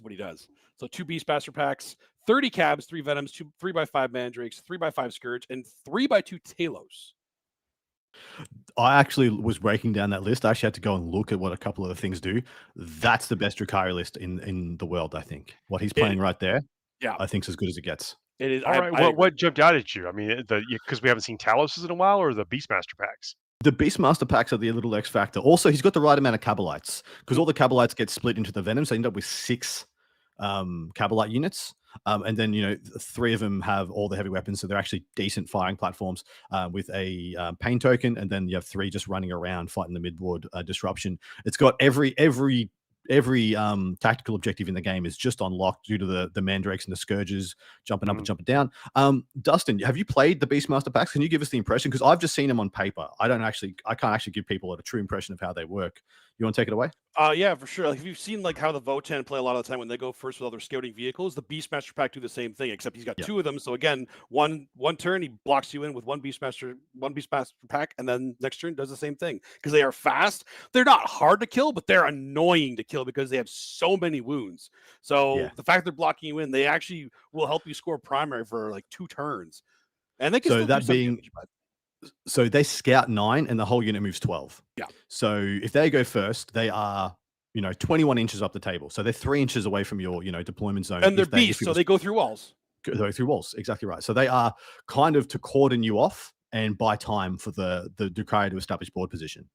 what he does. So 2 Beastmaster packs, 30 Cabs, 3 Venoms, 3x5 Mandrakes, 3x5 Scourge, and 3x2 Talos. I actually was breaking down that list. I actually had to go and look at what a couple of the things do. That's the best Drukhari list in the world, I think. What he's playing right there, Yeah, I think is as good as it gets. it is. All right, I agree. what jumped out at you? I mean, because we haven't seen Taloses in a while, or the Beastmaster packs. The Beastmaster packs are the little X factor. Also, he's got the right amount of Cabalites because all the Cabalites get split into the Venom, so you end up with 6 Cabalite units. And then, 3 of them have all the heavy weapons, so they're actually decent firing platforms with a pain token, and then you have 3 just running around fighting the midboard disruption. It's got every tactical objective in the game is just unlocked due to the mandrakes and the scourges jumping up and jumping down. Dustin, have you played the Beastmaster packs? Can you give us the impression? Because I've just seen them on paper. I can't actually give people a true impression of how they work. You want to take it away? Yeah, for sure. Like, if you've seen how the Votan play a lot of the time when they go first with all their scouting vehicles, the Beastmaster pack do the same thing, except he's got 2 of them. So again, one turn he blocks you in with one Beastmaster pack, and then next turn does the same thing because they are fast. They're not hard to kill, but they're annoying to kill because they have so many wounds. So the fact they're blocking you in, they actually will help you score primary for like 2 turns, and they can still do some damage, but... So they scout 9 and the whole unit moves 12. Yeah. So if they go first, they are, 21 inches up the table. So they're 3 inches away from your, deployment zone. And they're beasts, so they go through walls. Go through walls. Exactly right. So they are kind of to cordon you off and buy time for the Drukhari to establish board position.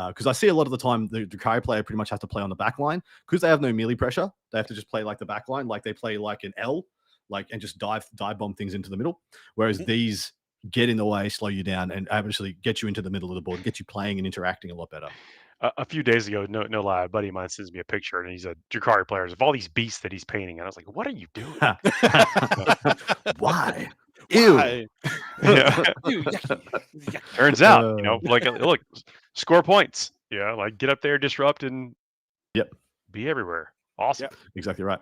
Because I see a lot of the time the Drukhari player pretty much has to play on the back line because they have no melee pressure. They have to just play like the back line, like they play like an L, and just dive bomb things into the middle. Whereas these get in the way, slow you down, and obviously get you into the middle of the board, get you playing and interacting a lot better. A few days ago, no lie, a buddy of mine sends me a picture, and he's a Drukhari player of all these beasts that he's painting, and I was like, "What are you doing? Why? Ew. Yeah. Ew, Turns out, look, score points. Yeah, like get up there, disrupt, and be everywhere. Awesome. Yep. Exactly right.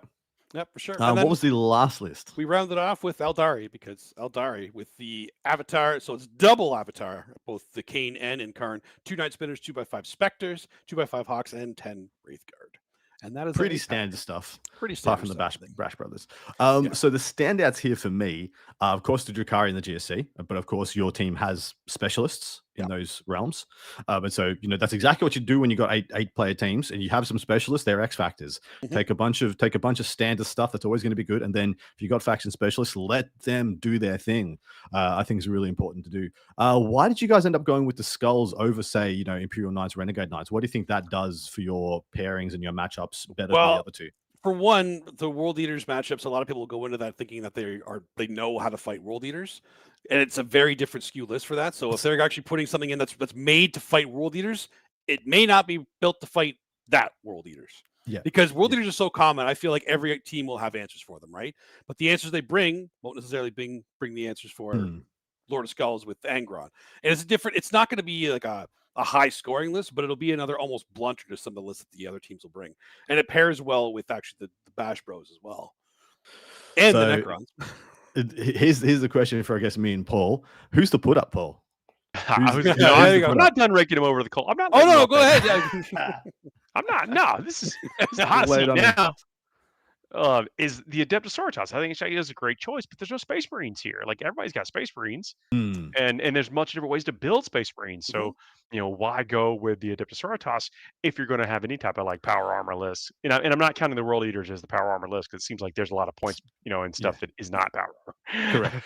Yep, for sure. What was the last list? We rounded off with Eldari because Eldari with the avatar, so it's double avatar, both the Kane and Incarn, 2 Night Spinners, 2x5 Spectres, 2x5 Hawks, and 10 Wraithguard. And that is pretty standard stuff. Pretty standard apart from the the Brash Brothers. So the standouts here for me are, of course, the Drukhari and the GSC, but of course your team has specialists in those realms. But so that's exactly what you do when you got 8 player teams and you have some specialists. They're X factors. Take a bunch of standard stuff that's always going to be good, and then if you got faction specialists, let them do their thing. I think is really important to do. Why did you guys end up going with the skulls over, say, Imperial Knights, Renegade Knights? What do you think that does for your pairings and your matchups better than the other 2? For one, the World Eaters matchups, a lot of people will go into that thinking that they know how to fight World Eaters, and it's a very different skew list for that. So if they're actually putting something in that's made to fight World Eaters, it may not be built to fight that World Eaters. Yeah. Because World Eaters are so common, I feel like every team will have answers for them, right? But the answers they bring won't necessarily bring the answers for Lord of Skulls with Angron. And it's not going to be like a high scoring list, but it'll be another almost blunter to some of the lists that the other teams will bring. And it pairs well with actually the Bash Bros as well. And the Necrons. Here's the question for, I guess, me and Paul. Who's the put up, Paul? I'm not done raking him over the coal. I'm not. Oh no, go ahead. I'm not. No, this is a hot seat now. Is the Adeptus Mechanicus. I think Shaggy is a great choice, but there's no Space Marines here. Like, everybody's got Space Marines, and there's much different ways to build Space Marines. So why go with the Adeptus Mechanicus if you're going to have any type of like power armor list? And I'm not counting the World Eaters as the power armor list because it seems like there's a lot of points, and stuff that is not power armor.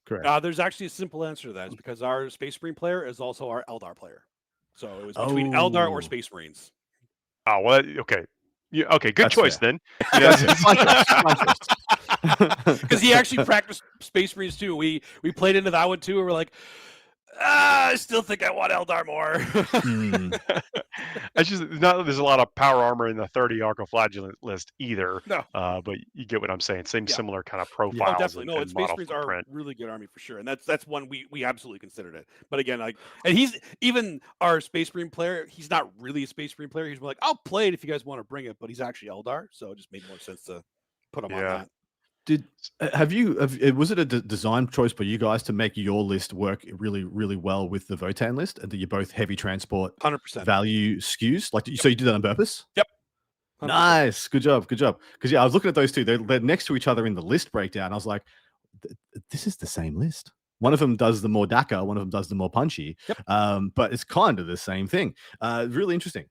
Correct. There's actually a simple answer to that. It's because our Space Marine player is also our Eldar player. So it was between Eldar or Space Marines. Oh, well, okay. Yeah, okay, good choice then. Because he actually practiced Space Marines too. We played into that one too, and we're like, I still think I want Eldar more. It's just not that there's a lot of power armor in the 30 Arcoflagellant list either. No. But you get what I'm saying. Similar kind of profiles. Oh, definitely. And Space Marines are a really good army for sure. And that's one we absolutely considered it. But again, and he's even our Space Marine player, he's not really a Space Marine player. He's like, I'll play it if you guys want to bring it, but he's actually Eldar, so it just made more sense to put him on that. Was it a design choice for you guys to make your list work really, really well with the Votan list, and that you're both heavy transport 100% value skews? So you did that on purpose? Yep. 100%. Nice, good job. Because I was looking at those two; they're next to each other in the list breakdown. I was like, this is the same list. One of them does the more Daka, one of them does the more punchy. Yep. But it's kind of the same thing. Really interesting.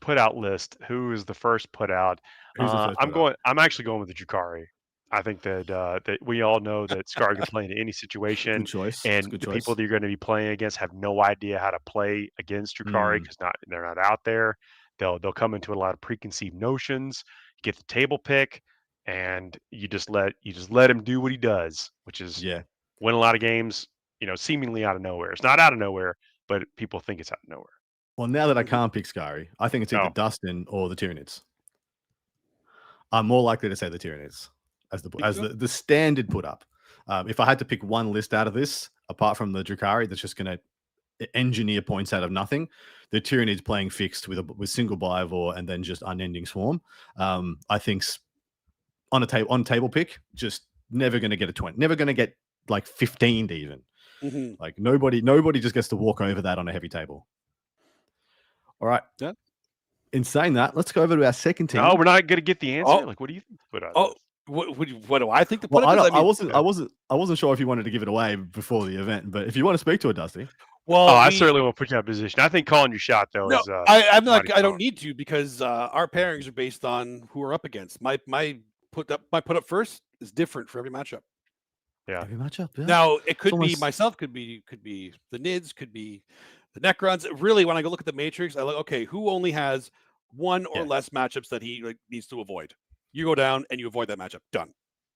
Put out list. Who is the first put out? Who's the first put out? I'm actually going with the Drukhari. I think that we all know that Scar can play in any situation, Good choice. and Good the choice. people that you're going to be playing against have no idea how to play against Drukhari because they're not out there. They'll come into a lot of preconceived notions. You get the table pick, and you just let him do what he does, which is win a lot of games. Seemingly out of nowhere. It's not out of nowhere, but people think it's out of nowhere. Well, now that I can't pick Scary, I think it's either No. Dustin or the Tyranids. I'm more likely to say the Tyranids as the standard put up. If I had to pick one list out of this, apart from the Drukhari, that's just going to engineer points out of nothing, the Tyranids playing fixed with single Biovore and then just unending swarm. I think on table pick, just never going to get a 20, never going to get like 15 even. Like nobody just gets to walk over that on a heavy table. All right. Yeah. In saying that, let's go over to our second team. No, we're not going to get the answer. Like, what do you think? What do I think? Well, I wasn't sure if you wanted to give it away before the event, but if you want to speak to it, Dusty. Well, I certainly won't put you in a position. I think calling your shot though is. I'm not. I don't need to because our pairings are based on who we're up against. My put up first is different for every matchup. Yeah. Every matchup. Yeah. Now it could be myself, could be the Nids, could be the Necrons. Really, when I go look at the Matrix, I look, okay, who only has one or less matchups that he needs to avoid? You go down and you avoid that matchup. Done.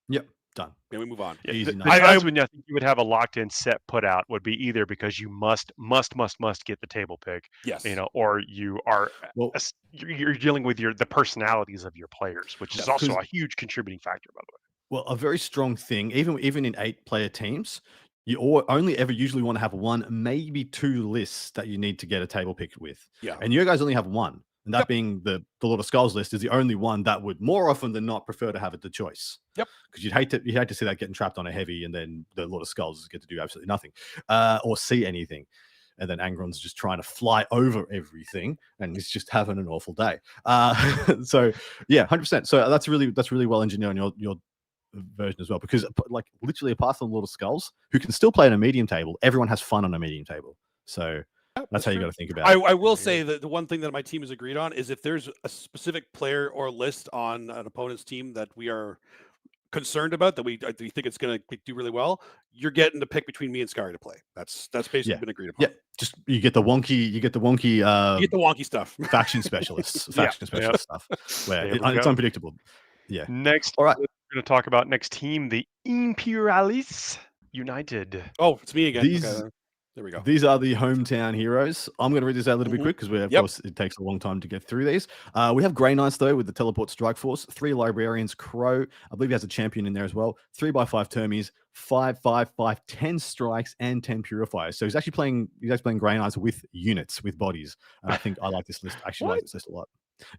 Yep. Done. Then we move on. Yeah, easy. I think you would have a locked-in set put out would be either because you must get the table pick. Yes. Or you are you're dealing with the personalities of your players, which is also a huge contributing factor, by the way. Well, a very strong thing, even in 8-player teams, you only ever usually want to have one, maybe two lists that you need to get a table pick with. Yeah. And you guys only have one. And that being the Lord of Skulls list is the only one that would more often than not prefer to have it the choice. Yep. Because you'd hate to see that getting trapped on a heavy and then the Lord of Skulls get to do absolutely nothing or see anything. And then Angron's just trying to fly over everything and he's just having an awful day. So yeah, 100%. So that's really well engineered on your version as well, because like literally apart from Lord of Skulls, who can still play on a medium table, everyone has fun on a medium table. So that's how you got to think about it. I will say that the one thing that my team has agreed on is if there's a specific player or list on an opponent's team that we are concerned about, that we think it's going to do really well, you're getting to pick between me and Scary to play. That's basically been agreed upon. Yeah, just you get the wonky stuff. Faction specialists, stuff where it's unpredictable. Yeah. Next, all right, we're going to talk about next team, the Imperialis United. Oh, it's me again. There we go. These are the hometown heroes. I'm going to read this out a little bit quick because of course it takes a long time to get through these. We have Grey Knights though with the Teleport Strike Force, 3 Librarians, Crow. I believe he has a champion in there as well. 3x5 Termies, 5/5/5, 10 strikes and 10 purifiers. So he's actually playing Grey Knights with units, with bodies. And I think I like this list. Actually, like this list a lot.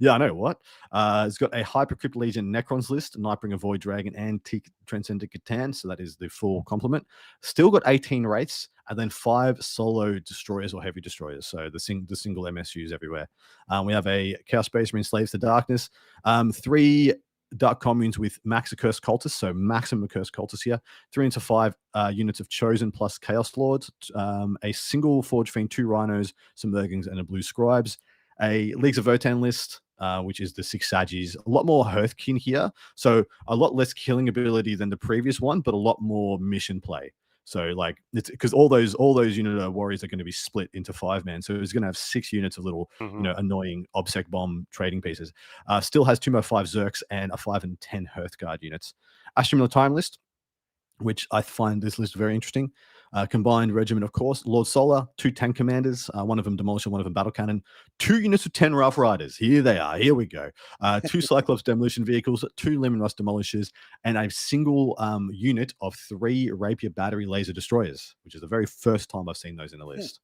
Yeah, I know what. It's got a Hypercrypt Legion Necrons list, Nightbringer Void Dragon, and Transcendent Catan. So that is the full complement. Still got 18 wraiths, and then 5 solo destroyers or heavy destroyers. So the single MSUs everywhere. We have a Chaos Space Marine Slaves to Darkness, 3 Dark Communes with Max Accursed Cultists, so maximum Accursed Cultists here. 3 into 5 units of Chosen plus Chaos Lords, a single Forge Fiend, 2 Rhinos, some Mergings, and a Blue Scribes. A Leagues of Votann list, which is the 6 Sagis. A lot more Hearthkin here, so a lot less killing ability than the previous one, but a lot more mission play. So like it's because all those unit warriors are going to be split into 5-man. So it's going to have 6 units of little annoying Obsec Bomb trading pieces. Still has 2 more 5 Zerks and a 5 and 10 Hearthguard units. Ashtamil Time list, which I find this list very interesting. Combined regiment, of course. Lord Solar, 2 tank commanders, one of them Demolisher, one of them Battle Cannon, 2 units of 10 Rough Riders. Here they are. Here we go. 2 Cyclops Demolition Vehicles, 2 Lemon Rust Demolishers, and a single unit of 3 Rapier Battery Laser Destroyers, which is the very first time I've seen those in the list.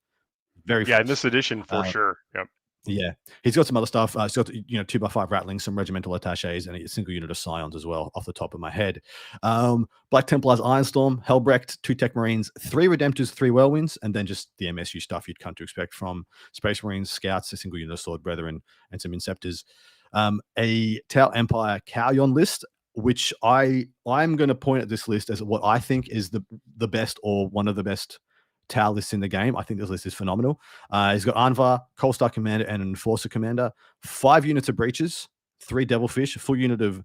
Very in this edition for sure. Yep. Yeah, he's got some other stuff. He's got 2x5 Rattlings, some regimental attaches, and a single unit of Scions as well, off the top of my head. Black Templars, Ironstorm, Hellbrecht, 2 Tech Marines, 3 Redemptors, 3 Whirlwinds, and then just the MSU stuff you'd come to expect from Space Marines, Scouts, a single unit of Sword Brethren, and some Inceptors. A Tau Empire Kauyon list, which I'm going to point at this list as what I think is the best or one of the best Tau lists in the game. I think this list is phenomenal. He's got Anvar, Coalstar Commander, and Enforcer Commander, 5 units of Breaches, 3 Devilfish, a full unit of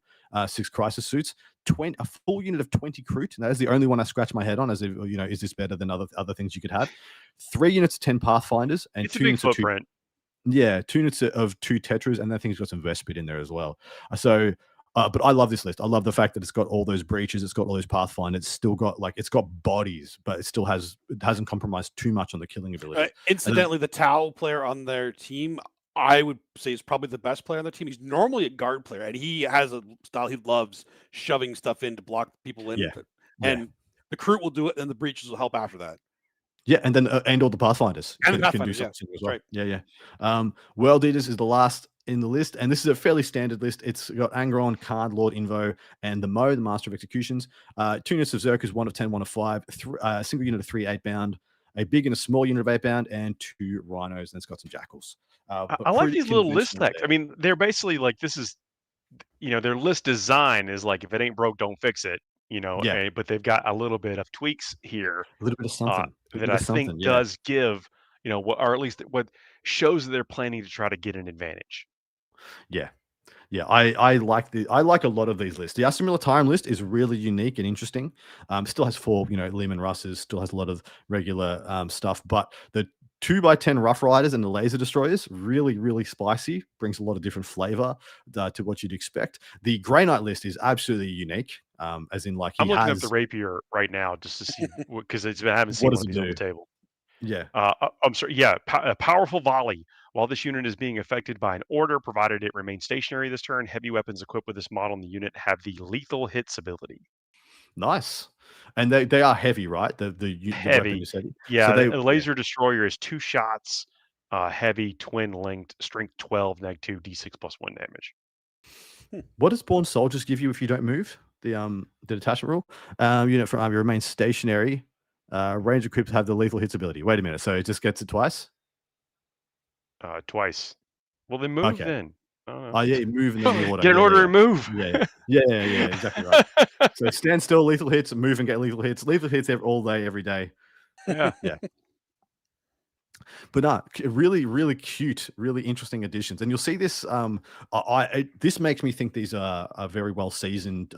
6 Crisis Suits, a full unit of 20 Kroot. That is the only one I scratch my head on, as if, is this better than other things you could have? 3 units of 10 Pathfinders, and It's 2 a big units of 2. footprint. Yeah, 2 units of 2 Tetras, and I think it's got some Vespid in there as well. So, but I love this list. I love the fact that it's got all those Breaches, it's got all those Pathfinders, it's still got it's got bodies, but it hasn't compromised too much on the killing ability. Incidentally, the Tau player on their team, I would say, is probably the best player on their team. He's normally a guard player, and he has a style he loves shoving stuff in to block people in. Yeah. And the Kroot will do it, and the Breaches will help after that. Yeah, and then and all the Pathfinders And can do something as well. Right. Yeah. World Eaters is the last in the list, and this is a fairly standard list. It's got Angron, Card Lord, Invo, and the Mo, the Master of Executions. 2 units of Zerkers, 1 of 10, 1 of 5, a single unit of 3 8-bound, a big and a small unit of 8-bound, and 2 Rhinos, and it's got some Jackals. I like these little list stacks. I mean, they're basically like, this is, their list design is like, if it ain't broke, don't fix it. But they've got a little bit of tweaks here, a little bit of something that I think does give, or at least what shows that they're planning to try to get an advantage. Yeah. I like a lot of these lists. The Astra Militarum list is really unique and interesting. Still has 4, Lehman Russes, still has a lot of regular stuff, but the 2x10 Rough Riders and the Laser Destroyers, really, really spicy, brings a lot of different flavor to what you'd expect. The Grey Knight list is absolutely unique, as in I'm looking up the Rapier right now just to see, because I haven't seen one of these on the table. Yeah. I'm sorry. Yeah, a powerful volley. While this unit is being affected by an order, provided it remains stationary this turn, heavy weapons equipped with this model in the unit have the lethal hits ability. Nice. And they are heavy, right? The heavy. You said. Yeah, so the Laser Destroyer is 2 shots, heavy, twin linked, strength 12, -2, d6 + 1 damage. What does Born Soldiers give you if you don't move? The detachment rule. Unit from army remains stationary. Range equipped have the lethal hits ability. Wait a minute. So it just gets it twice? Twice. Well, then move then. Oh, yeah, move and then the order. Get an order and move. Yeah, exactly right. So stand still, lethal hits, move and get lethal hits. Lethal hits all day, every day. Yeah. But no, really, really cute, really interesting additions. And you'll see this. This makes me think these are very well seasoned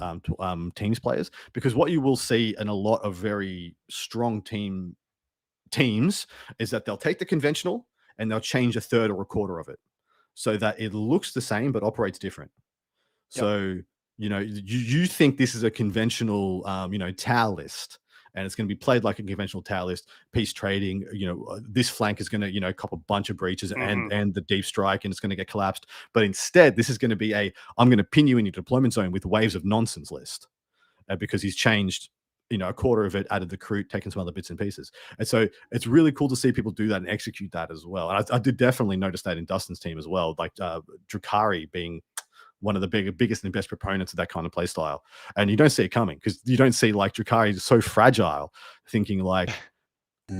teams players, because what you will see in a lot of very strong teams is that they'll take the conventional and they'll change a third or a quarter of it so that it looks the same but operates different. Yep. So you think this is a conventional Tau list, and it's going to be played like a conventional Tau list, peace trading. This flank is going to, cop a bunch of breaches and the deep strike, and it's going to get collapsed. But instead, this is going to be I'm going to pin you in your deployment zone with waves of nonsense list, because he's changed, a quarter of it, added the Kroot, taken some other bits and pieces. And so it's really cool to see people do that and execute that as well. And I did definitely notice that in Dustin's team as well, like Drukhari being one of the biggest and best proponents of that kind of play style. And you don't see it coming, because you don't see like Drukhari is so fragile, thinking like,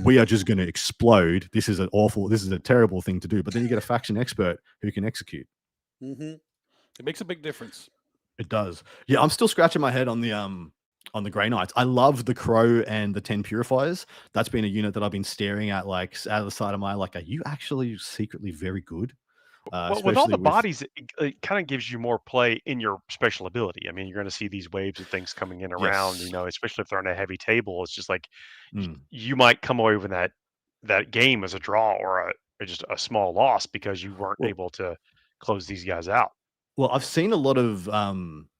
we are just going to explode. This is a terrible thing to do. But then you get a faction expert who can execute. It makes a big difference. It does. Yeah, I'm still scratching my head on the Grey Knights. I love the Crow and the 10 Purifiers. That's been a unit that I've been staring at, like, out of the side of my eye, like, are you actually secretly very good? Well, with all the bodies, it kind of gives you more play in your special ability. I mean, you're going to see these waves of things coming in around, especially if they're on a heavy table. It's just like you might come away with that game as a draw or just a small loss because you weren't able to close these guys out. Well, I've seen a lot of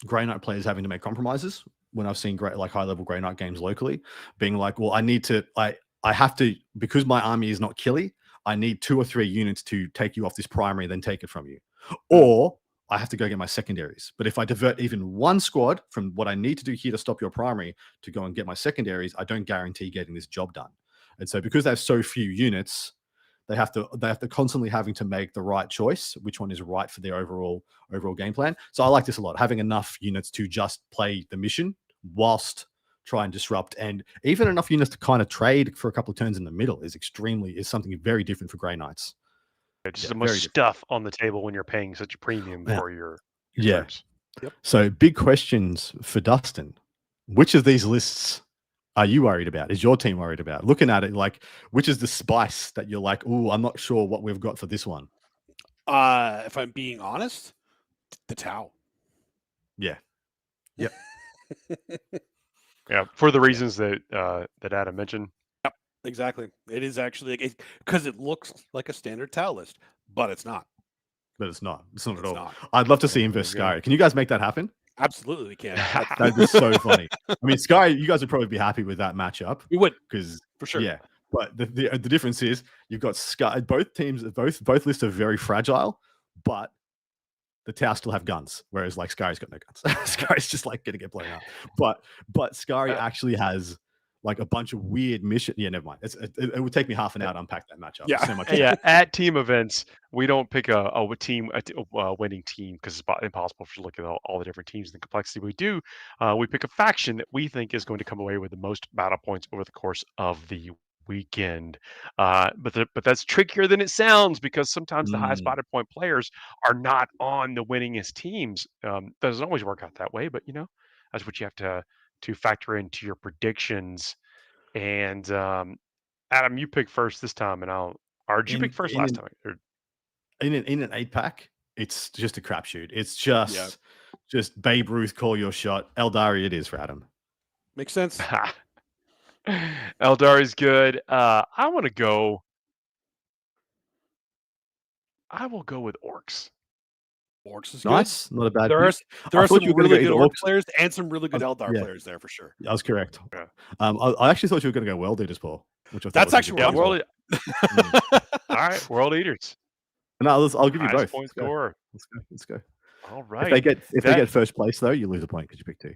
Grey Knight players having to make compromises when I've seen high-level Grey Knight games locally, being like, well, I have to, because my army is not killy, I need 2 or 3 units to take you off this primary, then take it from you. Or I have to go get my secondaries. But if I divert even one squad from what I need to do here to stop your primary to go and get my secondaries, I don't guarantee getting this job done. And so because they have so few units, they have to constantly having to make the right choice, which one is right for their overall game plan. So I like this a lot, having enough units to just play the mission whilst try and disrupt, and even enough units to kind of trade for a couple of turns in the middle is something very different for Grey Knights. It's just much stuff on the table when you're paying such a premium for your turns. So big questions for Dustin. Which of these lists are you worried about? Is your team worried about? Looking at it, like, which is the spice that you're like, oh, I'm not sure what we've got for this one. If I'm being honest, the Tau. Yeah. Yep. Yeah, for the reasons that that Adam mentioned. Exactly. It is actually because it looks like a standard Tau list, but it's not. But it's not. It's not at It's all. not. I'd love to see him There versus you go. Sky. Can you guys make that happen? Absolutely, we can. That'd be so funny. I mean, Sky, you guys would probably be happy with that matchup. We would, Because for sure. yeah. But the difference is you've got Sky. Both teams, both lists are very fragile, but the Tau still have guns, whereas like Sky's got no guns. Sky's just like gonna get blown up. But Sky actually has like a bunch of weird mission. Yeah, never mind. It would take me half an hour to unpack that matchup. Yeah. So much. Yeah, at team events, we don't pick a winning team because it's impossible to look at all the different teams and the complexity we do. We pick a faction that we think is going to come away with the most battle points over the course of the weekend. But that's trickier than it sounds because sometimes the highest battle point players are not on the winningest teams. Doesn't always work out that way, but that's what you have to factor into your predictions. And Adam, you pick first this time, or did you pick first last time? In an 8-pack, it's just a crapshoot. It's just Babe Ruth, call your shot. Eldari it is for Adam. Makes sense. Eldari's good. I will go with Orcs. Orcs is Nice, not a bad. There pick. are some you were gonna really go good either Orc Orcs- players and some really good Eldar players there for sure. I was correct. Yeah. I actually thought you were going to go World Eaters, Paul. Which I thought That's was a actually good what pick I'm as well. All right, World Eaters. No, I'll give you Highest both. point scorer. Let's go. All If right. they get first place though, you lose a point because you pick 2.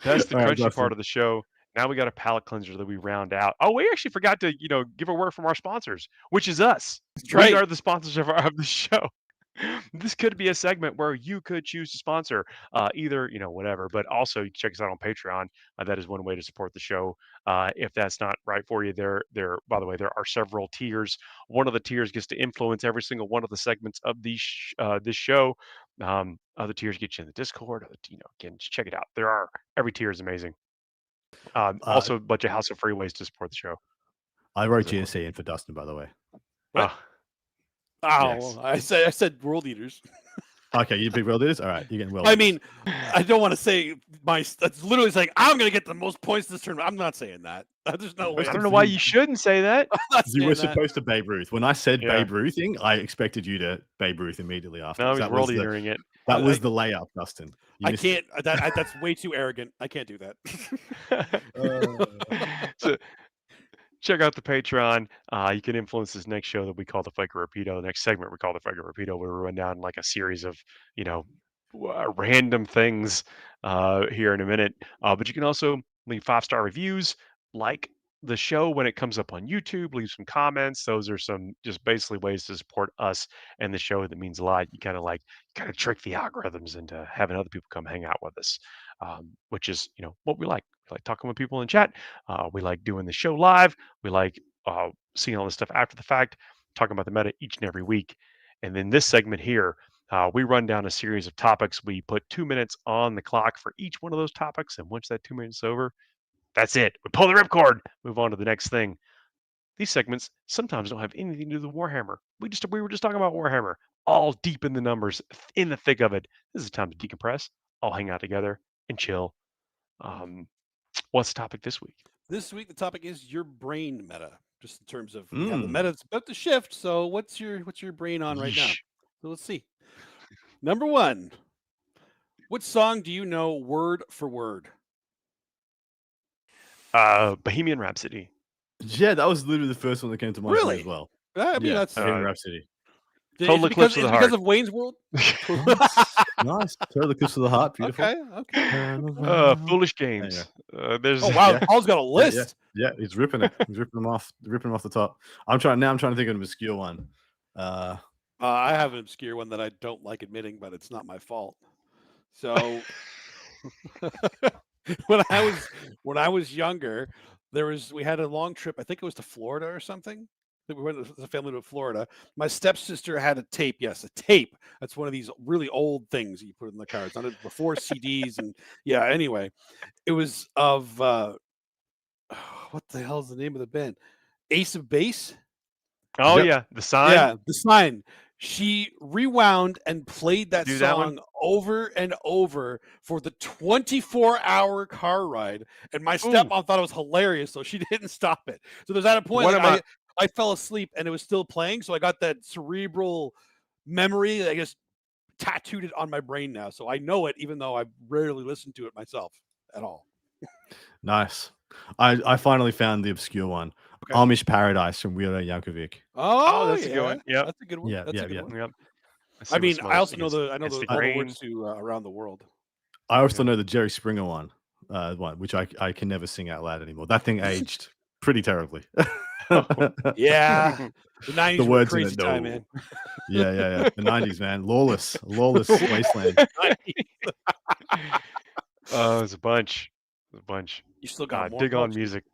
That's the All right, crunchy Dustin. part of the show. Now we got a palate cleanser that we round out. Oh, we actually forgot to, give a word from our sponsors, which is us. That's We right. are the sponsors of the show. This could be a segment where you could choose to sponsor either, whatever, but also you can check us out on Patreon. That is one way to support the show. If that's not right for you, by the way, there are several tiers. One of the tiers gets to influence every single one of the segments of this show. Other tiers get you in the Discord. Again, just check it out. Every tier is amazing. Also, a bunch of hassle-free ways to support the show. I wrote GSC in for Dustin, by the way. What? Yes. I said World Eaters. Okay, you big World Eaters? All right, you're getting World I Eaters. mean, I don't want to say that's literally saying I'm going to get the most points this tournament. I'm not saying that. There's no way. I don't know why you shouldn't say that. You were supposed to Babe Ruth. When I said Yeah. Babe Ruthing, I expected you to Babe Ruth immediately after. No, he's World Eatering it. That was the layup, Dustin. I can't. That's way too arrogant. I can't do that. So, check out the Patreon. You can influence this next show that we call the Fake Rapido. The next segment we call the Fake Rapido, where we run down like a series of, random things here in a minute. But you can also leave 5-star reviews, like the show when it comes up on YouTube, leave some comments. Those are some just basically ways to support us and the show. That means a lot. You kind of trick the algorithms into having other people come hang out with us, which is, what we like. We like talking with people in chat. We like doing the show live. We like seeing all this stuff after the fact, talking about the meta each and every week. And then this segment here, we run down a series of topics. We put 2 minutes on the clock for each one of those topics. And once that 2 minutes is over, that's it. We pull the ripcord, move on to the next thing. These segments sometimes don't have anything to do with Warhammer. We were just talking about Warhammer, all deep in the numbers, in the thick of it. This is a time to decompress, all hang out together and chill. What's the topic this week? This week the topic is your brain meta, just in terms of the meta's about to shift. So what's your brain on right now? So let's see. Number 1, what song do you know word for word? Bohemian Rhapsody. Yeah, that was literally the first one that came to mind Really? as well. I mean, that's Bohemian Rhapsody. Total Eclipse of the Heart. Because of Wayne's World. Nice. Total Eclipse of the Heart. Beautiful. Okay. Foolish Games. Oh wow, Paul's got a list. Yeah, he's ripping it. He's ripping them off the top. I'm trying to think of an obscure one. I have an obscure one that I don't like admitting, but it's not my fault. So when I was younger, we had a long trip. I think it was to Florida or something, We went as a family to Florida. My stepsister had a tape. Yes, a tape. That's one of these really old things you put in the car. It's not before CDs and yeah. Anyway, it was of what the hell is the name of the band? Ace of Base. Oh Yep. yeah, the sign. Yeah, the sign. She rewound and played that Do that one? song over and over for the 24-hour car ride. And my stepmom thought it was hilarious, so she didn't stop it. So there's at a point What like, am I fell asleep and it was still playing, so I got that cerebral memory. I just tattooed it on my brain now, so I know it, even though I rarely listen to it myself at all. Nice. I finally found the obscure one. Okay. Amish Paradise from Weirdo Yankovic. Oh, that's a good one. Yep. That's a good one. Yeah, That's yeah, a good yeah. one. Yep. I mean, I also know the all the words to Around the World. I also know the Jerry Springer one, which I can never sing out loud anymore. That thing aged pretty terribly. Yeah, the 90s The were a words in crazy it, time, no. man. Yeah. The 90s, man. Lawless wasteland. It's a bunch. You still got more. Dig on music.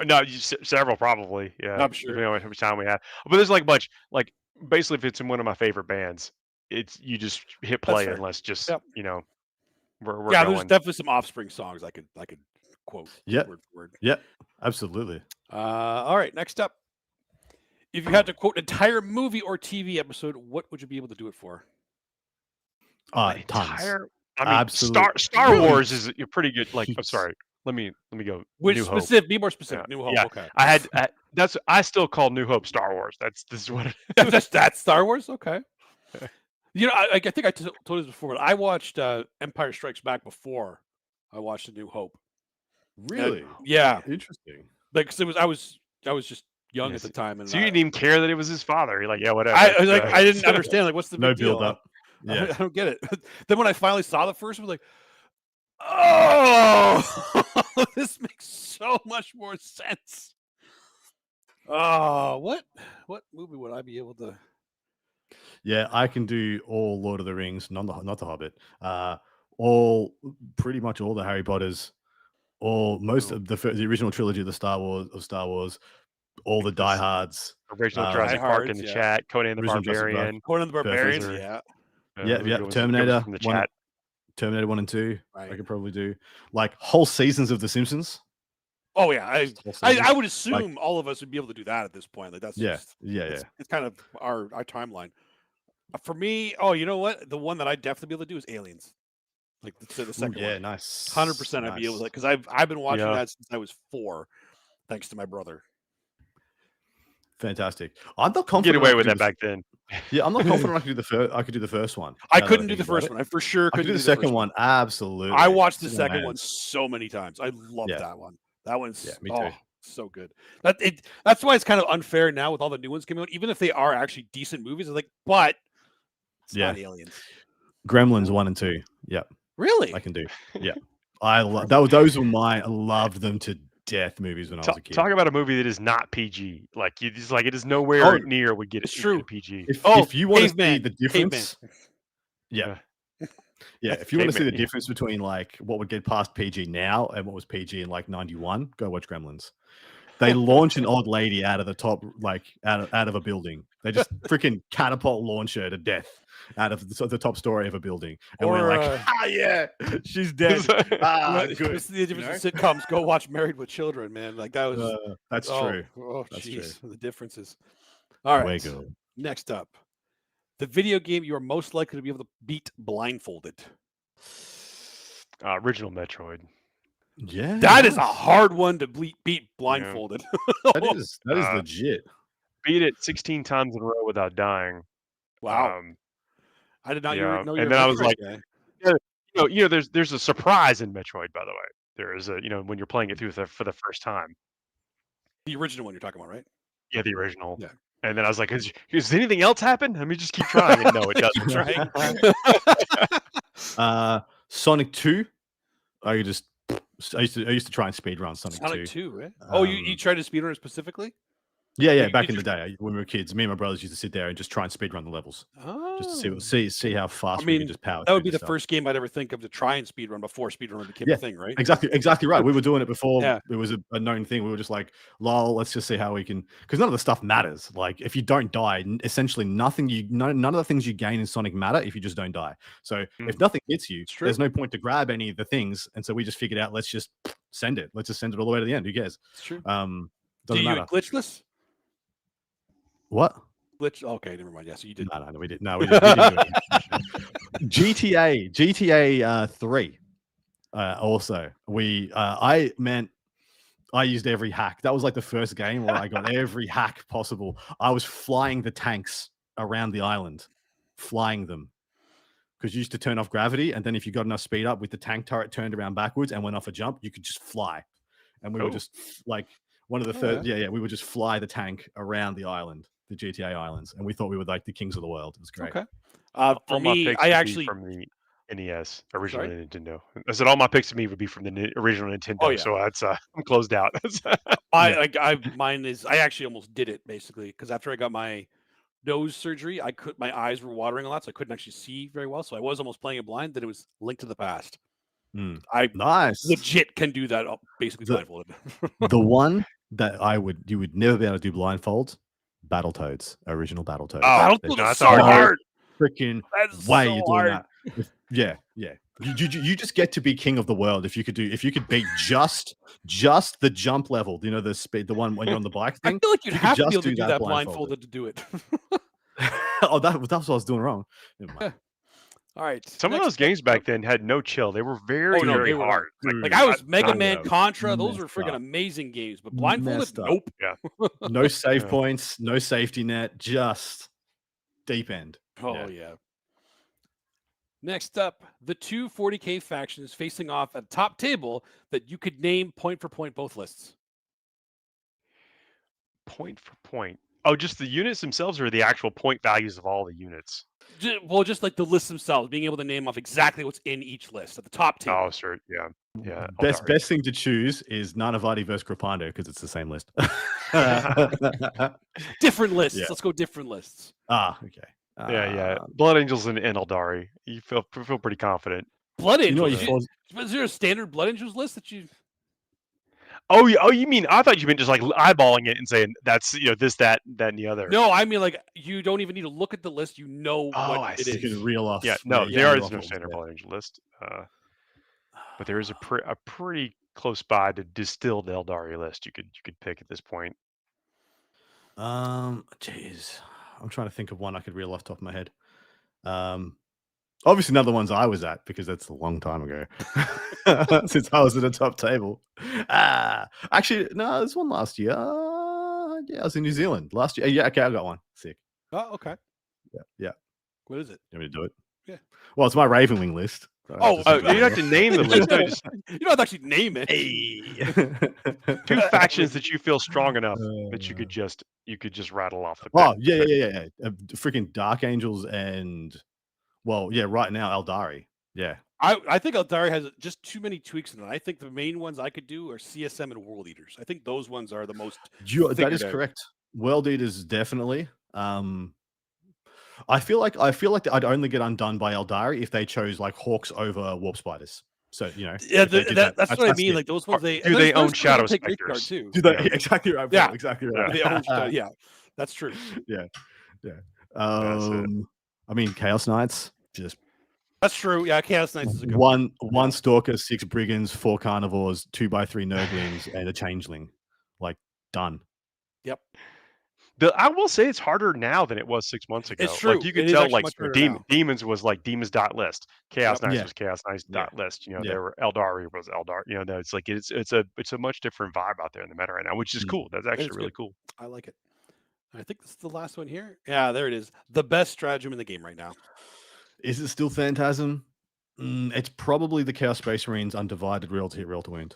No, several probably. Yeah, I'm sure. depending on how much time we have. But there's like a bunch. Like basically, if it's in one of my favorite bands, it's you just hit play fair. unless just Yep. we're Yeah, going. there's definitely some Offspring songs I could quote Yep. word for word. Yep, absolutely. All right, next up. If you had to quote an entire movie or TV episode, what would you be able to do it for? Tons. I mean, Absolute- Star Really? Wars is you're pretty good. Like, I'm Jeez. sorry. Let me go. Which New Hope. specific? Be more specific. Yeah, New Hope. yeah. Okay. I still call New Hope Star Wars. This is what. That's Star Wars. Okay. You know, I think I told you this before, but I watched Empire Strikes Back before I watched A New Hope. Really? Yeah, Interesting. like 'cause I was just young at the time, and So you didn't even care that it was his father. You're like, yeah, whatever. I was like, I didn't understand. Like, what's the No big deal? build up. Yeah. I don't get it. Then when I finally saw the first one, I was like, oh, this makes so much more sense. Oh, what movie would I be able to? Yeah, I can do all Lord of the Rings, not the Hobbit. Pretty much all the Harry Potters, most of the original trilogy of Star Wars, all the diehards. Original Jurassic Park in the Diehards, chat. Conan the Original Jurassic Park. Barbarian. Conan the Barbarian. Perfect. Yeah. Yeah. Goes Terminator from the 1, chat. Terminator 1 and 2. Right. I could probably do like whole seasons of The Simpsons. Oh yeah, I Whole seasons. would assume all of us would be able to do that at this point. Like that's Yeah, just, yeah. It's kind of our timeline. For me, oh, you know what? The one that I'd definitely be able to do is Aliens. Like the second Yeah, one. nice. 100% I'd be able to, because I've been watching Yeah. that since I was 4, thanks to my brother. Fantastic. I'm not Get confident. away I with could that do back then. Yeah, I'm not confident I could do the first. I could do the first one. I now that couldn't do think the about first it. one. I for sure I could couldn't do the first second one. Absolutely. I watched the Oh, second man. one so many times. I love Yeah. that one. That one's Yeah, me too. So good. That's why it's kind of unfair now with all the new ones coming out. Even if they are actually decent movies, it's like, but it's not Aliens. Gremlins 1 and 2. Yeah, Really? I can do. Yeah, those were I loved them to death movies when I was a kid. Talk about a movie that is not PG. Like it is nowhere near would get it's it true. PG. If you want to see Caveman. the difference, Yeah. yeah. If you want to see the Caveman, yeah. difference between like what would get past PG now and what was PG in like 91, go watch Gremlins. They launch an old lady out of the top, like out of a building. They just freaking catapult launch her to death out of the top story of a building, and we're like, yeah, she's dead. Good. Good. The difference in sitcoms. Go watch Married with Children, man. Like that was. That's true. Oh, That's jeez, true. the differences. All right. Fuego. Next up, the video game you are most likely to be able to beat blindfolded. Original Metroid. Yeah, That is a hard one to beat blindfolded. That is legit. Beat it 16 times in a row without dying. Wow. I did not know you and then I was like, there's a surprise in Metroid, by the way. There is when you're playing it through for the first time. The original one you're talking about, right? Yeah, the original. Yeah. And then I was like, "Does anything else happen? Let me just keep trying." And no, it doesn't. Sonic 2. I used to try and speedrun Sonic 2. Sonic 2, right? You tried to speedrun it specifically? Yeah, back in the day when we were kids, me and my brothers used to sit there and just try and speedrun the levels, just to see how fast we could just power. That would be the stuff. first game I'd ever think of to try and speedrun before speedrun became a thing, right? Exactly right. We were doing it before it was a known thing. We were just like, lol, let's just see how we can, because none of the stuff matters. Like if you don't die, essentially none of the things you gain in Sonic matter if you just don't die. So if nothing hits you, there's no point to grab any of the things. And so we just figured out, let's just send it. Let's just send it all the way to the end. Who cares? It's true. Doesn't Do you matter. glitchless? What? Glitch? Okay, never mind. Yeah, so you did. No, we didn't. No, we didn't do it. GTA 3. Also, I used every hack. That was like the first game where I got every hack possible. I was flying the tanks around the island, flying them, because you used to turn off gravity, and then if you got enough speed up with the tank turret turned around backwards and went off a jump, you could just fly. And we were just like one of the first. Yeah, we would just fly the tank around the island, the GTA islands, and we thought we were like the kings of the world. It was great. Okay. For me, I actually from the NES, originally Nintendo. I said all my picks to me would be from the original Nintendo. Oh, yeah. So that's I'm closed out. Mine is. I actually almost did it basically because after I got my nose surgery, my eyes were watering a lot, so I couldn't actually see very well. So I was almost playing it blind. Then it was Link to the Past. I legit can do that basically blindfolded. The one that you would never be able to do blindfolds. Battletoads, original Battletoads. Oh, that's so hard. Freaking way you're doing that. Yeah. You just get to be king of the world if you could beat just the jump level. You know, the speed, the one when you're on the bike thing. I feel like you'd have to be able to do that blindfolded to do it. Oh, that's what I was doing wrong. All right. Some of those games back then had no chill. They were very hard. Like I was Mega Man, Contra. Those were freaking amazing games. But blindfolded, nope. Yeah. No save points, no safety net, just deep end. Oh yeah. Next up, the two 40K factions facing off at the top table that you could name point for point both lists. Point for point. Oh, just the units themselves or the actual point values of all the units? Well, just like the lists themselves, being able to name off exactly what's in each list at the top table. Oh, sure. Yeah. Best thing to choose is Nanavati versus Crepando because it's the same list. Different lists. Yeah. Let's go different lists. Okay. Yeah. Blood Angels and Eldari. You feel pretty confident. Blood Angels. Is there a standard Blood Angels list that you? Oh, you mean I thought you meant just like eyeballing it and saying that's this, that, and the other. No, I mean like you don't even need to look at the list. You know what it is. You can reel off. Yeah, no, there is no standard Blood Angel list, but there is a pretty close by to distilled Eldari list you could pick at this point. Jeez, I'm trying to think of one I could reel off the top of my head. Obviously, none of the ones I was at because that's a long time ago since I was at the top table. Actually, no, there's one last year. Yeah, I was in New Zealand last year. Yeah, okay, I got one. Sick. Oh, okay. Yeah. What is it? You want me to do it? Yeah. Well, it's my Ravenwing list. You don't have to name the list. You don't have to actually name it. Hey. Two factions that you feel strong enough that you could just rattle off the. Yeah. Freaking Dark Angels and. Well, yeah, right now, Eldari. Yeah. I think Eldari has just too many tweaks in it. I think the main ones I could do are CSM and World Eaters. I think those ones are the most. That is correct. World Eaters, definitely. I feel like I'd only get undone by Eldari if they chose like Hawks over Warp Spiders. So, Yeah, that's what I mean. Like those ones, do they own Shadow Specters? Too. Do they? Exactly right. Bro. Yeah, exactly right. They own, yeah, that's true. Yeah. I mean, Chaos Knights. That's true. Yeah, Chaos Knights is a good one. One Stalker, 6 Brigands, 4 Carnivores, 2x3 Nurglings, and a Changeling. Like, done. Yep. I will say it's harder now than it was 6 months ago. It's true. Like you can tell, like Demons was like Demons.list. Chaos Knights was Chaos Knights.list. There were Eldari was Eldar. It's like it's a much different vibe out there in the meta right now, which is cool. That's actually really cool. I like it. I think this is the last one here. Yeah, there it is. The best stratagem in the game right now. Is it still Phantasm? It's probably the Chaos Space Marines Undivided Real to Hit, Real to Wound.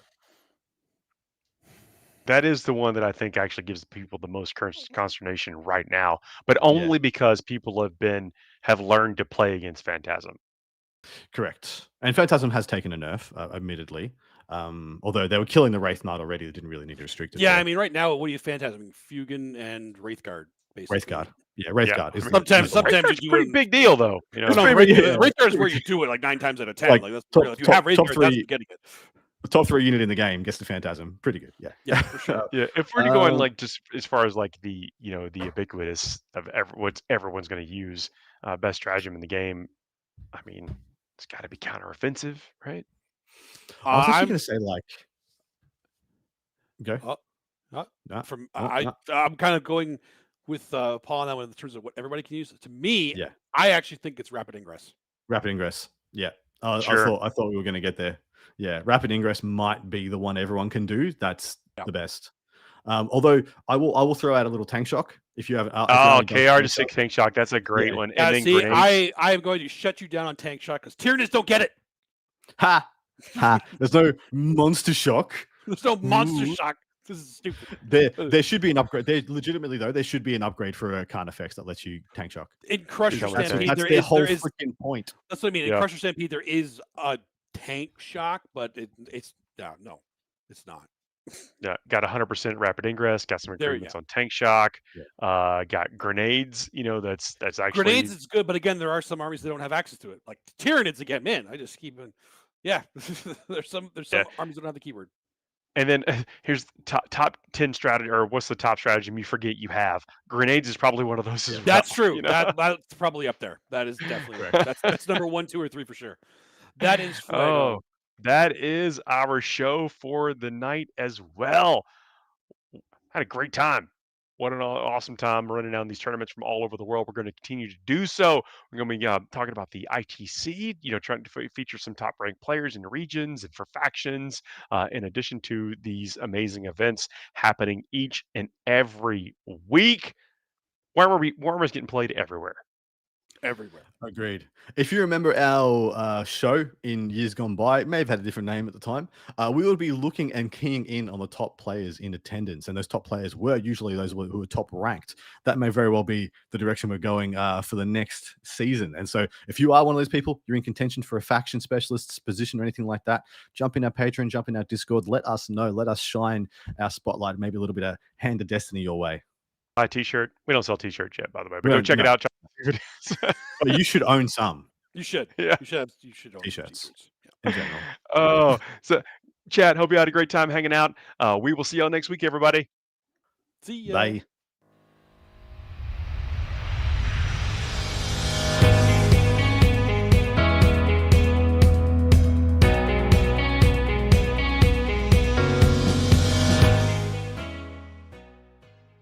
That is the one that I think actually gives people the most consternation right now, but only because people have learned to play against Phantasm. Correct. And Phantasm has taken a nerf, admittedly. Although they were killing the Wraith Knight already, they didn't really need to restrict it. Yeah, there. I mean, right now, what do you Phantasm? Fugan and Wraithguard, basically. Wraithguard. Yeah, Wraithguard. Yeah. Is Sometimes you Wraithguard's do a pretty it. big deal, though. You know, It's No, pretty big, yeah. Wraithguard is where you do it like 9 times out of 10. Like, Like that's top- real. If you top- have top Wraithguard, three- that's getting it. The top 3 unit in the game gets the Phantasm. Pretty good. Yeah. Yeah, for sure. yeah. If we're going like just as far as like the the ubiquitous of what everyone's going to use, best stratagem in the game. I mean, it's got to be counteroffensive, right? I was actually I'm going to say like. Go. I'm kind of going with Paul on that one in terms of what everybody can use. To me, Yeah. I actually think it's Rapid Ingress. Rapid Ingress. Yeah. Sure. I thought we were going to get there. Yeah. Rapid Ingress might be the one everyone can do. That's the best. Although I will throw out a little tank shock if you have. KR to 6 tank shock. That's a great one. Yeah, And then see, grenades. I am going to shut you down on tank shock because Tyranids don't get it. Ha! There's no monster shock. There's no monster Ooh. shock. This is stupid. There should be an upgrade. There legitimately though, there should be an upgrade for a Khan effects that lets you tank shock. In Crusher That's Stampede, That's there their is, whole there is. freaking point. That's what I mean. In Yeah. Crusher Stampede, there is a tank shock, but it's no, it's not. Yeah, got 100% rapid ingress. Got some There you improvements on tank shock. Yeah. Got grenades. That's actually Grenades is good, but again, there are some armies that don't have access to it. Like Tyranids again, man. I just keep on. Yeah, there's some armies that don't have the keyword. And then here's top 10 strategy, or what's the top stratagem you forget you have? Grenades is probably one of those as well. That's true. you know? That's probably up there. That is definitely right. That's number 1, 2, or 3 for sure. That is. Oh, that is our show for the night as well. Had a great time. What an awesome time running down these tournaments from all over the world. We're going to continue to do so. We're going to be talking about the ITC, trying to feature some top ranked players in the regions and for factions, in addition to these amazing events happening each and every week. Warhammer's getting played everywhere. Everywhere. Agreed. If you remember our show in years gone by, it may have had a different name at the time. We would be looking and keying in on the top players in attendance, and those top players were usually those who were top ranked. That may very well be the direction we're going for the next season. And so, if you are one of those people, you're in contention for a faction specialist's position or anything like that, jump in our Patreon, jump in our Discord. Let us know. Let us shine our spotlight, maybe a little bit of Hand of Destiny your way. Buy a t-shirt. We don't sell t-shirts yet, by the way, but go check it out. But you should own some. You should. Yeah. You should own T-shirts. Yeah. In general. Oh, so Chad, hope you had a great time hanging out. We will see y'all next week, everybody. See ya. Bye.